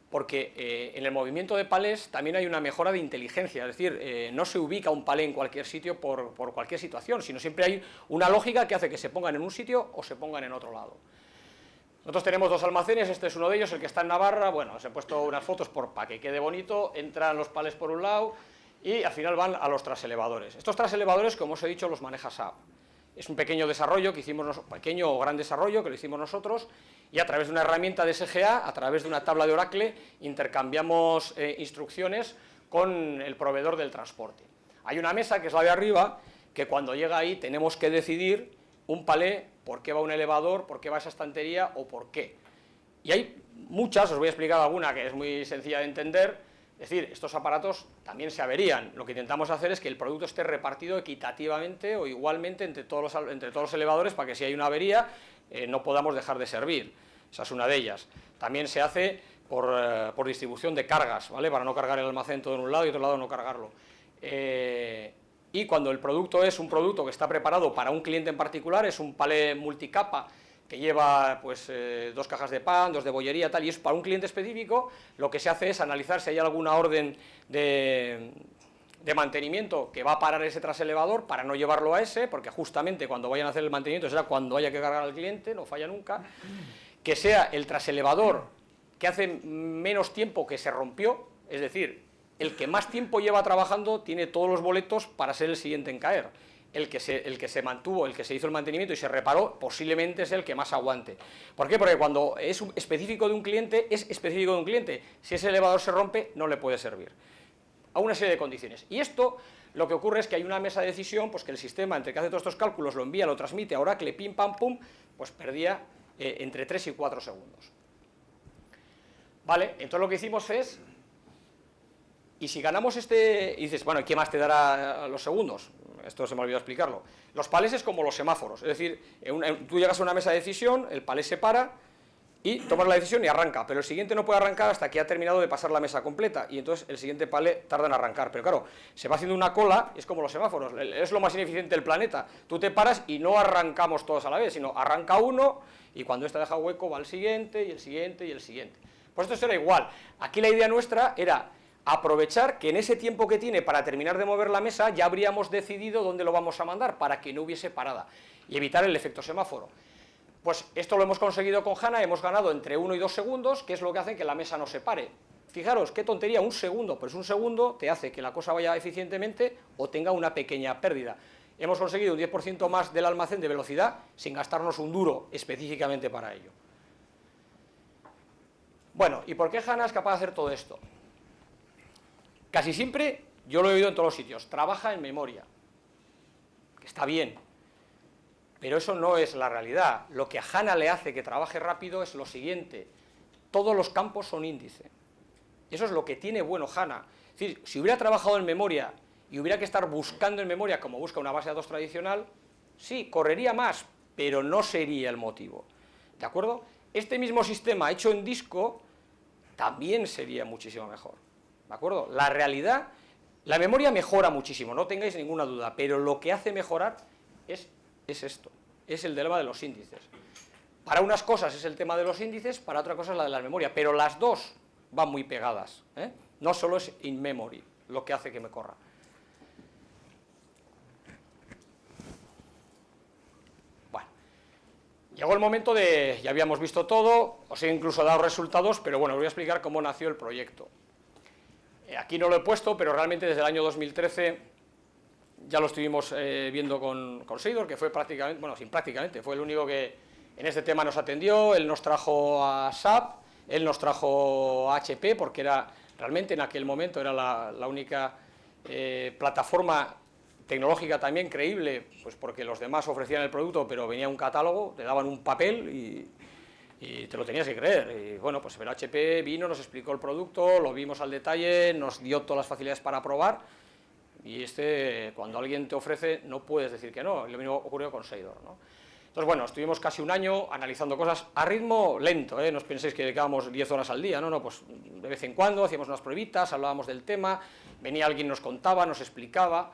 porque en el movimiento de palés también hay una mejora de inteligencia, es decir, no se ubica un palé en cualquier sitio por cualquier situación, sino siempre hay una lógica que hace que se pongan en un sitio o se pongan en otro lado. Nosotros tenemos 2 almacenes, este es uno de ellos, el que está en Navarra. Bueno, os he puesto unas fotos para que quede bonito, entran los palés por un lado y al final van a los traselevadores. Estos traselevadores, como os he dicho, los maneja SAP. Es un pequeño desarrollo que hicimos, pequeño o gran desarrollo que lo hicimos nosotros, y a través de una herramienta de SGA, a través de una tabla de Oracle, intercambiamos instrucciones con el proveedor del transporte. Hay una mesa, que es la de arriba, que cuando llega ahí tenemos que decidir un palé, por qué va un elevador, por qué va esa estantería o por qué. Y hay muchas, os voy a explicar alguna que es muy sencilla de entender. Es decir, estos aparatos también se averían. Lo que intentamos hacer es que el producto esté repartido equitativamente o igualmente entre todos los elevadores, para que si hay una avería no podamos dejar de servir. Esa es una de ellas. También se hace por distribución de cargas, ¿vale? Para no cargar el almacén todo en un lado y otro lado no cargarlo. Y cuando el producto es un producto que está preparado para un cliente en particular, es un palé multicapa que lleva pues 2 cajas de pan, 2 de bollería, tal, y es para un cliente específico, lo que se hace es analizar si hay alguna orden de mantenimiento que va a parar ese traselevador para no llevarlo a ese, porque justamente cuando vayan a hacer el mantenimiento será cuando haya que cargar al cliente, no falla nunca, que sea el traselevador que hace menos tiempo que se rompió, es decir, el que más tiempo lleva trabajando tiene todos los boletos para ser el siguiente en caer. El que se mantuvo, el que se hizo el mantenimiento y se reparó, posiblemente es el que más aguante. ¿Por qué? Porque cuando es específico de un cliente, es específico de un cliente. Si ese elevador se rompe, no le puede servir. A una serie de condiciones. Y esto, lo que ocurre es que hay una mesa de decisión, pues que el sistema, entre que hace todos estos cálculos, lo envía, lo transmite a Oracle, pim, pam, pum, pues perdía entre 3 y 4 segundos. Vale, entonces lo que hicimos es, y si ganamos y dices, bueno, ¿qué más te dará los segundos? Esto se me ha olvidado explicarlo. Los palés es como los semáforos, es decir, tú llegas a una mesa de decisión, el palé se para y tomas la decisión y arranca, pero el siguiente no puede arrancar hasta que ha terminado de pasar la mesa completa, y entonces el siguiente palé tarda en arrancar. Pero claro, se va haciendo una cola, es como los semáforos, es lo más ineficiente del planeta. Tú te paras y no arrancamos todos a la vez, sino arranca uno y cuando este deja hueco va el siguiente y el siguiente y el siguiente. Pues esto será igual. Aquí la idea nuestra era aprovechar que en ese tiempo que tiene para terminar de mover la mesa ya habríamos decidido dónde lo vamos a mandar para que no hubiese parada y evitar el efecto semáforo. Pues esto lo hemos conseguido con HANA, hemos ganado entre 1 y 2 segundos, que es lo que hace que la mesa no se pare. Fijaros, qué tontería, 1 segundo, pues 1 segundo te hace que la cosa vaya eficientemente o tenga una pequeña pérdida. Hemos conseguido un 10% más del almacén de velocidad sin gastarnos un duro específicamente para ello. Bueno, ¿y por qué HANA es capaz de hacer todo esto? Casi siempre, yo lo he oído en todos los sitios, trabaja en memoria, que está bien, pero eso no es la realidad. Lo que a HANA le hace que trabaje rápido es lo siguiente: todos los campos son índice. Eso es lo que tiene bueno HANA. Es decir, si hubiera trabajado en memoria y hubiera que estar buscando en memoria como busca una base de datos tradicional, sí, correría más, pero no sería el motivo. ¿De acuerdo? Este mismo sistema hecho en disco también sería muchísimo mejor. ¿De acuerdo? La realidad, la memoria mejora muchísimo, no tengáis ninguna duda, pero lo que hace mejorar es esto, es el tema de los índices. Para unas cosas es el tema de los índices, para otra cosa es la de la memoria, pero las dos van muy pegadas, ¿eh? No solo es in memory lo que hace que me corra. Bueno, llegó el momento de, ya habíamos visto todo, os he incluso dado resultados, pero bueno, os voy a explicar cómo nació el proyecto. Aquí no lo he puesto, pero realmente desde el año 2013 ya lo estuvimos viendo con Seidor, que fue prácticamente, bueno, sin prácticamente, fue el único que En este tema nos atendió, él nos trajo a SAP, él nos trajo a HP, porque era realmente en aquel momento era la única plataforma tecnológica también creíble, pues porque los demás ofrecían el producto, pero venía un catálogo, te daban un papel y te lo tenías que creer. Y bueno, pues el HP vino, nos explicó el producto, lo vimos al detalle, nos dio todas las facilidades para probar, y cuando alguien te ofrece, no puedes decir que no. Lo mismo ocurrió con Seidor, ¿no? Entonces, bueno, estuvimos casi un año analizando cosas a ritmo lento, no os penséis que dedicábamos 10 horas al día, no, pues de vez en cuando hacíamos unas pruebitas, hablábamos del tema, venía alguien, nos contaba, nos explicaba,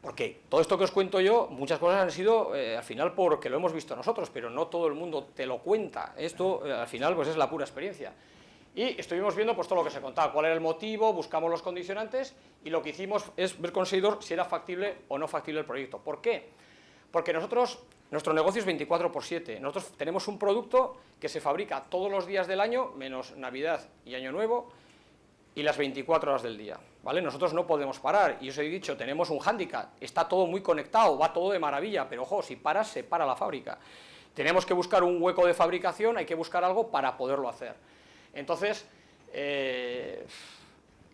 porque todo esto que os cuento yo, muchas cosas han sido al final porque lo hemos visto nosotros, pero no todo el mundo te lo cuenta, esto al final pues es la pura experiencia. Y estuvimos viendo pues todo lo que se contaba, cuál era el motivo, buscamos los condicionantes, y lo que hicimos es ver con Seidor si era factible o no factible el proyecto. ¿Por qué? Porque nuestro negocio es 24/7, nosotros tenemos un producto que se fabrica todos los días del año, menos Navidad y Año Nuevo, y las 24 horas del día, ¿vale? Nosotros no podemos parar, y os he dicho, tenemos un hándicap, está todo muy conectado, va todo de maravilla, pero ojo, si paras, se para la fábrica. Tenemos que buscar un hueco de fabricación, hay que buscar algo para poderlo hacer. Entonces, en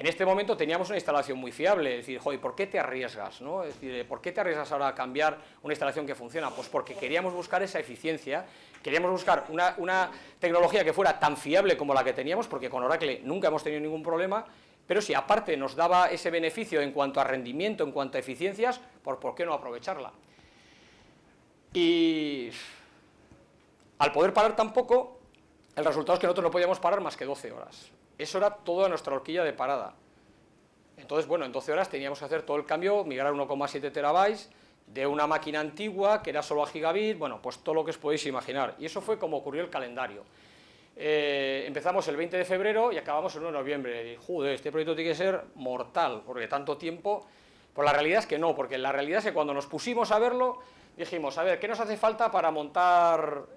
este momento teníamos una instalación muy fiable, es decir, joder, ¿por qué te arriesgas, no? Es decir, ¿por qué te arriesgas ahora a cambiar una instalación que funciona? Pues porque queríamos buscar esa eficiencia, queríamos buscar una tecnología que fuera tan fiable como la que teníamos, porque con Oracle nunca hemos tenido ningún problema, pero si aparte nos daba ese beneficio en cuanto a rendimiento, en cuanto a eficiencias, ¿por qué no aprovecharla? Y al poder parar tan poco, el resultado es que nosotros no podíamos parar más que 12 horas. Eso era toda nuestra horquilla de parada. Entonces, bueno, en 12 horas teníamos que hacer todo el cambio, migrar 1,7 terabytes de una máquina antigua que era solo a gigabit, bueno, pues todo lo que os podéis imaginar. Y eso fue como ocurrió el calendario. Empezamos el 20 de febrero y acabamos el 1 de noviembre. Y, joder, este proyecto tiene que ser mortal, porque tanto tiempo. Pues la realidad es que no, porque la realidad es que cuando nos pusimos a verlo, dijimos, a ver, ¿qué nos hace falta para montar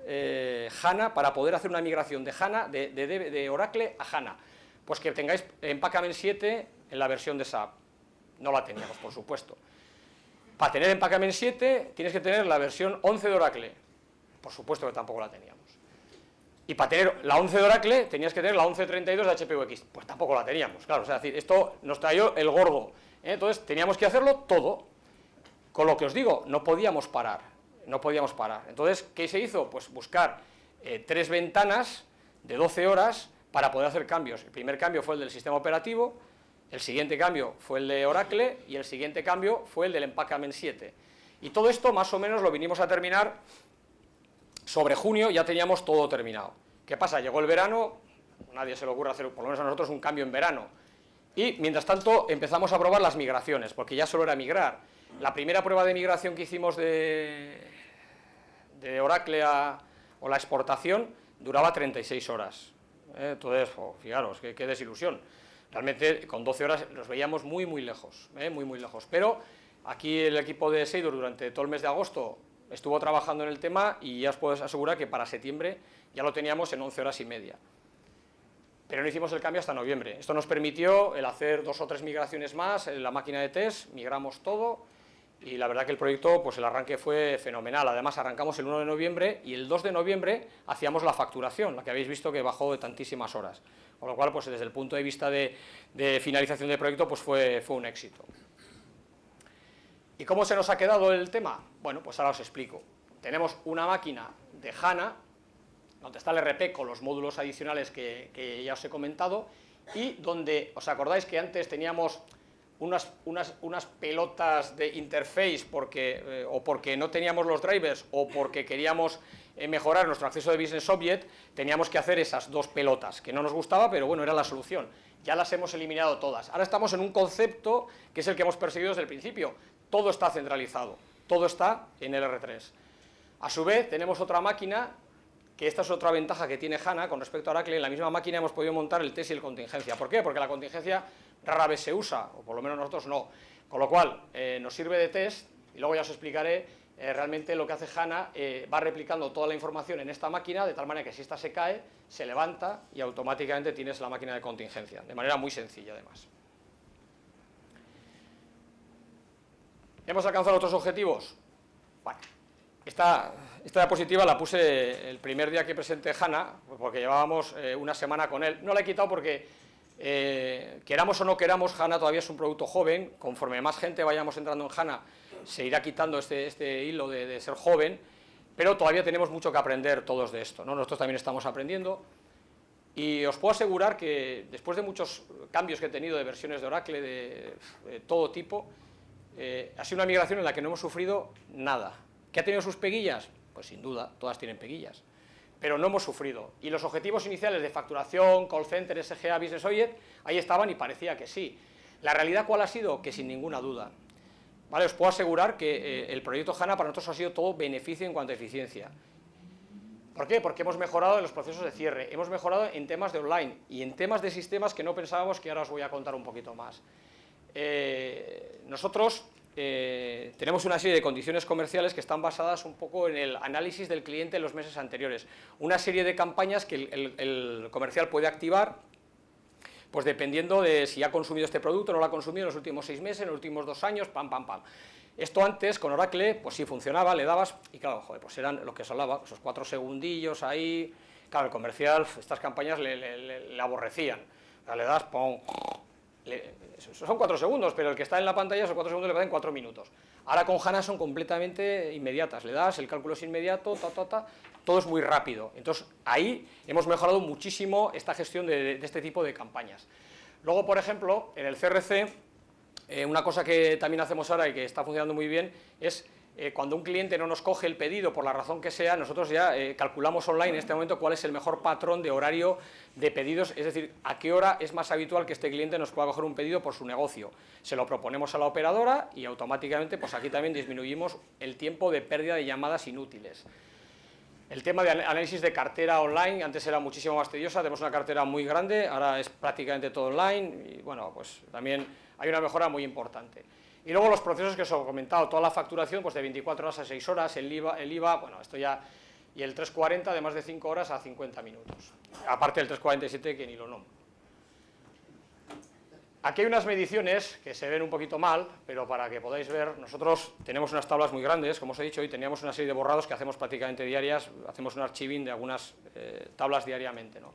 HANA, para poder hacer una migración de HANA, de Oracle a HANA? Pues que tengáis Empackament 7 en la versión de SAP. No la teníamos, por supuesto. Para tener Empackament 7 tienes que tener la versión 11 de Oracle. Por supuesto que tampoco la teníamos. Y para tener la 11 de Oracle tenías que tener la 1132 de HP UX. Pues tampoco la teníamos, claro. O sea, es decir, esto nos trayó el gordo. Entonces teníamos que hacerlo todo. Con lo que os digo, no podíamos parar. No podíamos parar. Entonces, ¿qué se hizo? Pues buscar 3 ventanas de 12 horas para poder hacer cambios. El primer cambio fue el del sistema operativo, el siguiente cambio fue el de Oracle y el siguiente cambio fue el del Empackament 7. Y todo esto más o menos lo vinimos a terminar sobre junio, ya teníamos todo terminado. ¿Qué pasa? Llegó el verano, nadie se le ocurre hacer, por lo menos a nosotros, un cambio en verano. Y mientras tanto empezamos a probar las migraciones, porque ya solo era migrar. La primera prueba de migración que hicimos de Oracle o la exportación duraba 36 horas. Entonces, fijaros, qué desilusión. Realmente con 12 horas los veíamos muy lejos, muy lejos. Pero aquí el equipo de Seidor durante todo el mes de agosto estuvo trabajando en el tema y ya os puedo asegurar que para septiembre ya lo teníamos en 11 horas y media. Pero no hicimos el cambio hasta noviembre. Esto nos permitió el hacer 2 o 3 migraciones más en la máquina de test, migramos todo y la verdad que el proyecto, pues el arranque fue fenomenal. Además arrancamos el 1 de noviembre y el 2 de noviembre hacíamos la facturación, la que habéis visto que bajó de tantísimas horas. Con lo cual, pues desde el punto de vista de finalización del proyecto, pues fue un éxito. ¿Y cómo se nos ha quedado el tema? Bueno, pues ahora os explico. Tenemos una máquina de HANA, donde está el RP con los módulos adicionales que ya os he comentado, y donde, ¿os acordáis que antes teníamos unas pelotas de interface o porque no teníamos los drivers o porque queríamos mejorar nuestro acceso de Business Object? Teníamos que hacer esas 2 pelotas, que no nos gustaba, pero bueno, era la solución. Ya las hemos eliminado todas. Ahora estamos en un concepto que es el que hemos perseguido desde el principio. Todo está centralizado, todo está en el R3. A su vez, tenemos otra máquina, que esta es otra ventaja que tiene HANA con respecto a Oracle. En la misma máquina hemos podido montar el test y el contingencia. ¿Por qué? Porque la contingencia rara vez se usa, o por lo menos nosotros no. Con lo cual, nos sirve de test, y luego ya os explicaré realmente lo que hace HANA. Va replicando toda la información en esta máquina, de tal manera que si esta se cae, se levanta y automáticamente tienes la máquina de contingencia, de manera muy sencilla además. ¿Hemos alcanzado otros objetivos? Bueno, Esta diapositiva la puse el primer día que presenté HANA, porque llevábamos una semana con él. No la he quitado porque, queramos o no queramos, HANA todavía es un producto joven. Conforme más gente vayamos entrando en HANA, se irá quitando este hilo de ser joven, pero todavía tenemos mucho que aprender todos de esto, ¿no? Nosotros también estamos aprendiendo, y os puedo asegurar que después de muchos cambios que he tenido de versiones de Oracle, de todo tipo, ha sido una migración en la que no hemos sufrido nada. ¿Que ha tenido sus peguillas? Pues sin duda, todas tienen peguillas, pero no hemos sufrido. Y los objetivos iniciales de facturación, call center, SGA, Business Object, ahí estaban y parecía que sí. La realidad, ¿cuál ha sido? Que sin ninguna duda. ¿Vale? Os puedo asegurar que el proyecto HANA para nosotros ha sido todo beneficio en cuanto a eficiencia. ¿Por qué? Porque hemos mejorado en los procesos de cierre, hemos mejorado en temas de online y en temas de sistemas que no pensábamos, que ahora os voy a contar un poquito más. Nosotros tenemos una serie de condiciones comerciales que están basadas un poco en el análisis del cliente en los meses anteriores. Una serie de campañas que el comercial puede activar, pues dependiendo de si ha consumido este producto, no lo ha consumido en los últimos 6 meses, en los últimos 2 años, pam, pam, pam. Esto antes, con Oracle, pues sí funcionaba, le dabas, y claro, joder, pues eran lo que os hablaba, esos 4 segundillos ahí. Claro, el comercial, estas campañas le aborrecían. O sea, le das, pum, son 4 segundos, pero el que está en la pantalla, esos 4 segundos le pasan 4 minutos. Ahora con HANA son completamente inmediatas, le das, el cálculo es inmediato, todo es muy rápido. Entonces ahí hemos mejorado muchísimo esta gestión de este tipo de campañas. Luego, por ejemplo, en el CRC, una cosa que también hacemos ahora y que está funcionando muy bien es cuando un cliente no nos coge el pedido por la razón que sea, nosotros ya calculamos online en este momento cuál es el mejor patrón de horario de pedidos, es decir, a qué hora es más habitual que este cliente nos pueda coger un pedido por su negocio. Se lo proponemos a la operadora y automáticamente, pues aquí también disminuimos el tiempo de pérdida de llamadas inútiles. El tema de análisis de cartera online, antes era muchísimo más tediosa, tenemos una cartera muy grande, ahora es prácticamente todo online y bueno, pues también hay una mejora muy importante. Y luego los procesos que os he comentado, toda la facturación pues de 24 horas a 6 horas, el IVA, bueno, esto ya, y el 340 de más de 5 horas a 50 minutos, aparte del 347 que ni lo nombro. Aquí hay unas mediciones que se ven un poquito mal, pero para que podáis ver, nosotros tenemos unas tablas muy grandes, como os he dicho, y teníamos una serie de borrados que hacemos prácticamente diarias, hacemos un archiving de algunas tablas diariamente, ¿no?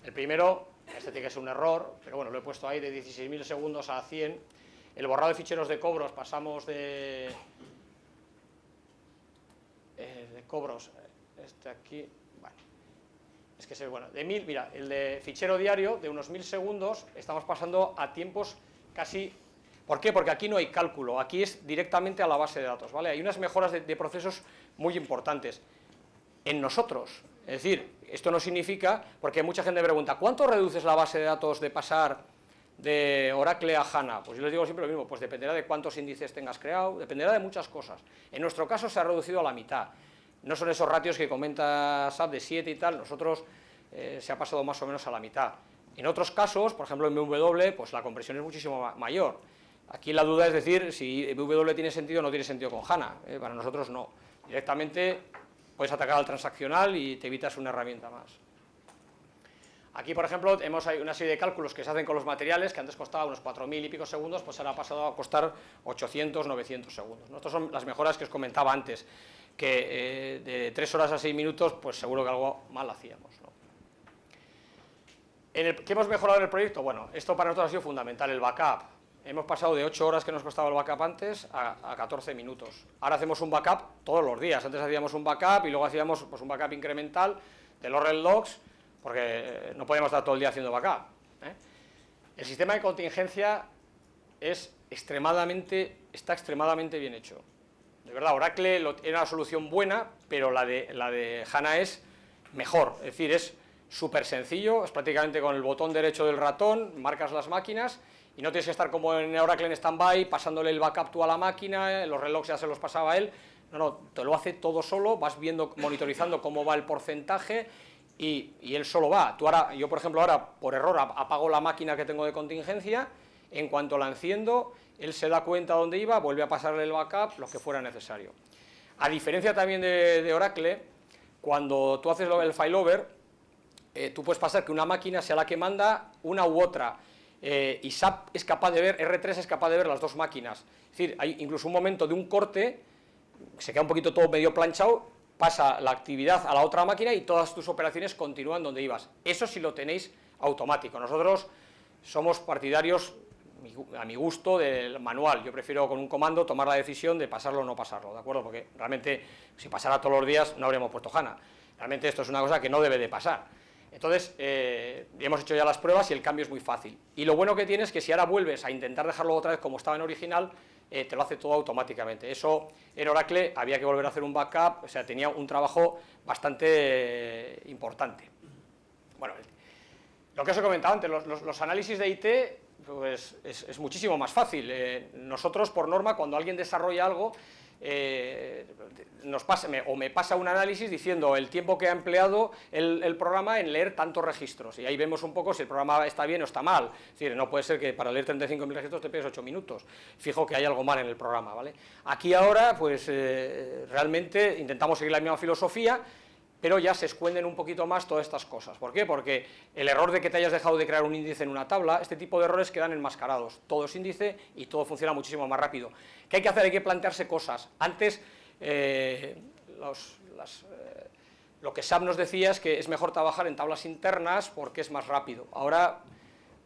El primero, este tiene que ser un error, pero bueno, lo he puesto ahí de 16.000 segundos a 100. El borrado de ficheros de cobros, pasamos de cobros, este aquí, bueno, es que se ve, bueno, de 1000, mira, el de fichero diario, de unos 1000 segundos, estamos pasando a tiempos casi. ¿Por qué? Porque aquí no hay cálculo, aquí es directamente a la base de datos, ¿vale? Hay unas mejoras de procesos muy importantes en nosotros, es decir, esto no significa, porque mucha gente me pregunta, ¿cuánto reduces la base de datos de pasar de Oracle a HANA? Pues yo les digo siempre lo mismo, pues dependerá de cuántos índices tengas creado, dependerá de muchas cosas. En nuestro caso se ha reducido a la mitad. No son esos ratios que comenta SAP de 7 y tal, nosotros se ha pasado más o menos a la mitad. En otros casos, por ejemplo en BW, pues la compresión es muchísimo mayor. Aquí la duda es decir si BW tiene sentido o no tiene sentido con HANA, para nosotros no. Directamente puedes atacar al transaccional y te evitas una herramienta más. Aquí, por ejemplo, tenemos una serie de cálculos que se hacen con los materiales, que antes costaba unos 4.000 y pico segundos, pues ahora ha pasado a costar 800, 900 segundos. Estas son las mejoras que os comentaba antes, que de 3 horas a 6 minutos, pues seguro que algo mal hacíamos, ¿no? ¿Qué hemos mejorado en el proyecto? Bueno, esto para nosotros ha sido fundamental, el backup. Hemos pasado de 8 horas que nos costaba el backup antes a 14 minutos. Ahora hacemos un backup todos los días. Antes hacíamos un backup y luego hacíamos pues, un backup incremental de los Red Logs, porque no podemos estar todo el día haciendo backup, ¿eh? El sistema de contingencia está extremadamente bien hecho. De verdad, Oracle era una solución buena, pero la de HANA es mejor. Es decir, es súper sencillo, es prácticamente con el botón derecho del ratón, marcas las máquinas y no tienes que estar como en Oracle en stand-by, pasándole el backup tú a la máquina, los relojes ya se los pasaba a él. No, te lo hace todo solo, vas viendo, monitorizando cómo va el porcentaje y él solo va. Yo, por ejemplo, ahora por error apago la máquina que tengo de contingencia, en cuanto la enciendo, él se da cuenta dónde iba, vuelve a pasarle el backup, lo que fuera necesario. A diferencia también de Oracle, cuando tú haces el failover, tú puedes pasar que una máquina sea la que manda una u otra, y SAP es capaz de ver, R3 es capaz de ver las dos máquinas. Es decir, hay incluso un momento de un corte se queda un poquito todo medio planchado, pasa la actividad a la otra máquina y todas tus operaciones continúan donde ibas. Eso sí lo tenéis automático. Nosotros somos partidarios, a mi gusto, del manual. Yo prefiero con un comando tomar la decisión de pasarlo o no pasarlo, ¿de acuerdo? Porque realmente si pasara todos los días no habríamos puesto HANA. Realmente esto es una cosa que no debe de pasar. Entonces, hemos hecho ya las pruebas y el cambio es muy fácil. Y lo bueno que tiene es que si ahora vuelves a intentar dejarlo otra vez como estaba en original, te lo hace todo automáticamente. Eso en Oracle había que volver a hacer un backup, o sea, tenía un trabajo bastante importante. Bueno, lo que os he comentado antes, los análisis de IT, pues es muchísimo más fácil. Nosotros, por norma, cuando alguien desarrolla algo, me pasa un análisis diciendo el tiempo que ha empleado el programa en leer tantos registros, y ahí vemos un poco si el programa está bien o está mal. Es decir, no puede ser que para leer 35.000 registros te pegues 8 minutos, fijo que hay algo mal en el programa, ¿vale? Aquí ahora, pues realmente intentamos seguir la misma filosofía, pero ya se esconden un poquito más todas estas cosas. ¿Por qué? Porque el error de que te hayas dejado de crear un índice en una tabla, este tipo de errores quedan enmascarados. Todo es índice y todo funciona muchísimo más rápido. ¿Qué hay que hacer? Hay que plantearse cosas. Antes, lo que SAP nos decía es que es mejor trabajar en tablas internas porque es más rápido. Ahora,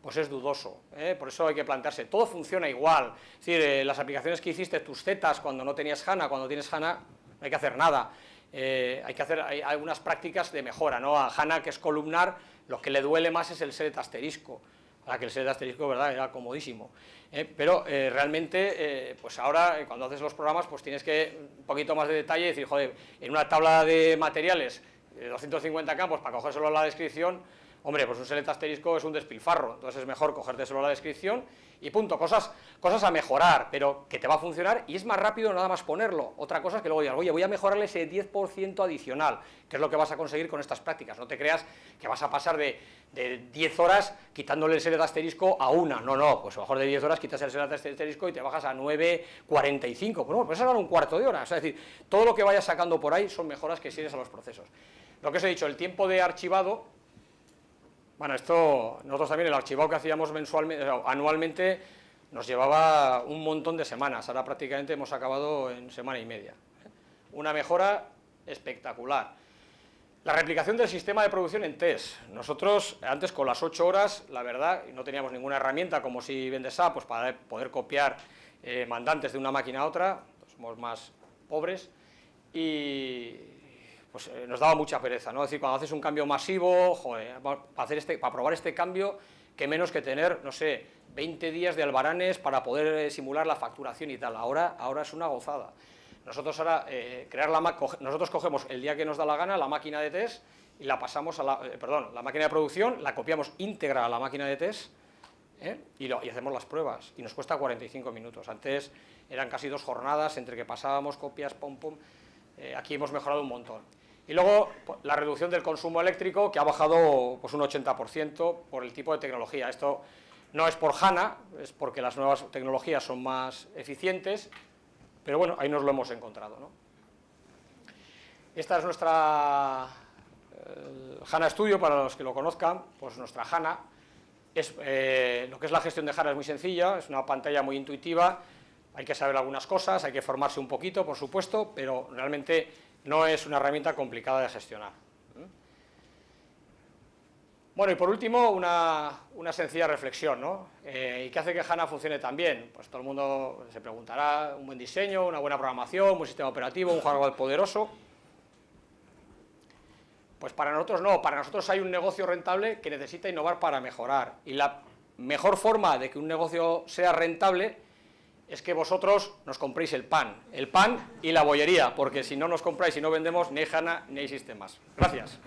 pues es dudoso, por eso hay que plantearse. Todo funciona igual. Es decir, las aplicaciones que hiciste, tus zetas, cuando no tenías HANA, cuando tienes HANA, no hay que hacer nada. Hay algunas prácticas de mejora, ¿no? A HANA, que es columnar, lo que le duele más es el set asterisco. Ahora que el set asterisco, ¿verdad?, era comodísimo. Pero realmente, pues ahora, cuando haces los programas, pues tienes que un poquito más de detalle y decir, joder, en una tabla de materiales, 250 campos, para coger solo la descripción, hombre, pues un select asterisco es un despilfarro, entonces es mejor cogerte solo la descripción y punto. Cosas a mejorar, pero que te va a funcionar y es más rápido nada más ponerlo. Otra cosa es que luego digas, oye, voy a mejorarle ese 10% adicional, que es lo que vas a conseguir con estas prácticas. No te creas que vas a pasar de 10 horas quitándole el select asterisco a una. No, pues a lo mejor de 10 horas quitas el select asterisco y te bajas a 9:45. Pues no, pues eso era un cuarto de hora. O sea, es decir, todo lo que vayas sacando por ahí son mejoras que sigues a los procesos. Lo que os he dicho, el tiempo de archivado. Bueno, esto, nosotros también el archivado que hacíamos anualmente nos llevaba un montón de semanas, ahora prácticamente hemos acabado en semana y media. Una mejora espectacular. La replicación del sistema de producción en test. Nosotros antes con las 8 horas, la verdad, no teníamos ninguna herramienta como si vendes SAP, pues para poder copiar mandantes de una máquina a otra, pues somos más pobres y pues nos daba mucha pereza, ¿no? Es decir, cuando haces un cambio masivo, joder, para probar este cambio, que menos que tener, no sé, 20 días de albaranes para poder simular la facturación y tal. Ahora es una gozada. Nosotros ahora, nosotros cogemos el día que nos da la gana la máquina de test y la pasamos a la máquina de producción, la copiamos íntegra a la máquina de test, y hacemos las pruebas, y nos cuesta 45 minutos. Antes eran casi 2 jornadas entre que pasábamos copias, aquí hemos mejorado un montón. Y luego la reducción del consumo eléctrico, que ha bajado pues un 80% por el tipo de tecnología. Esto no es por HANA, es porque las nuevas tecnologías son más eficientes, pero bueno, ahí nos lo hemos encontrado, ¿no? Esta es nuestra HANA Studio, para los que lo conozcan, pues nuestra HANA. Lo que es la gestión de HANA es muy sencilla, es una pantalla muy intuitiva, hay que saber algunas cosas, hay que formarse un poquito, por supuesto, pero realmente no es una herramienta complicada de gestionar. Bueno, y por último, una sencilla reflexión, ¿no? ¿Y qué hace que HANA funcione tan bien? Pues todo el mundo se preguntará, un buen diseño, una buena programación, un buen sistema operativo, un hardware poderoso. Pues para nosotros no, para nosotros hay un negocio rentable que necesita innovar para mejorar. Y la mejor forma de que un negocio sea rentable es que vosotros nos compréis el pan y la bollería, porque si no nos compráis y no vendemos, ni hay HANA ni hay sistemas. Gracias.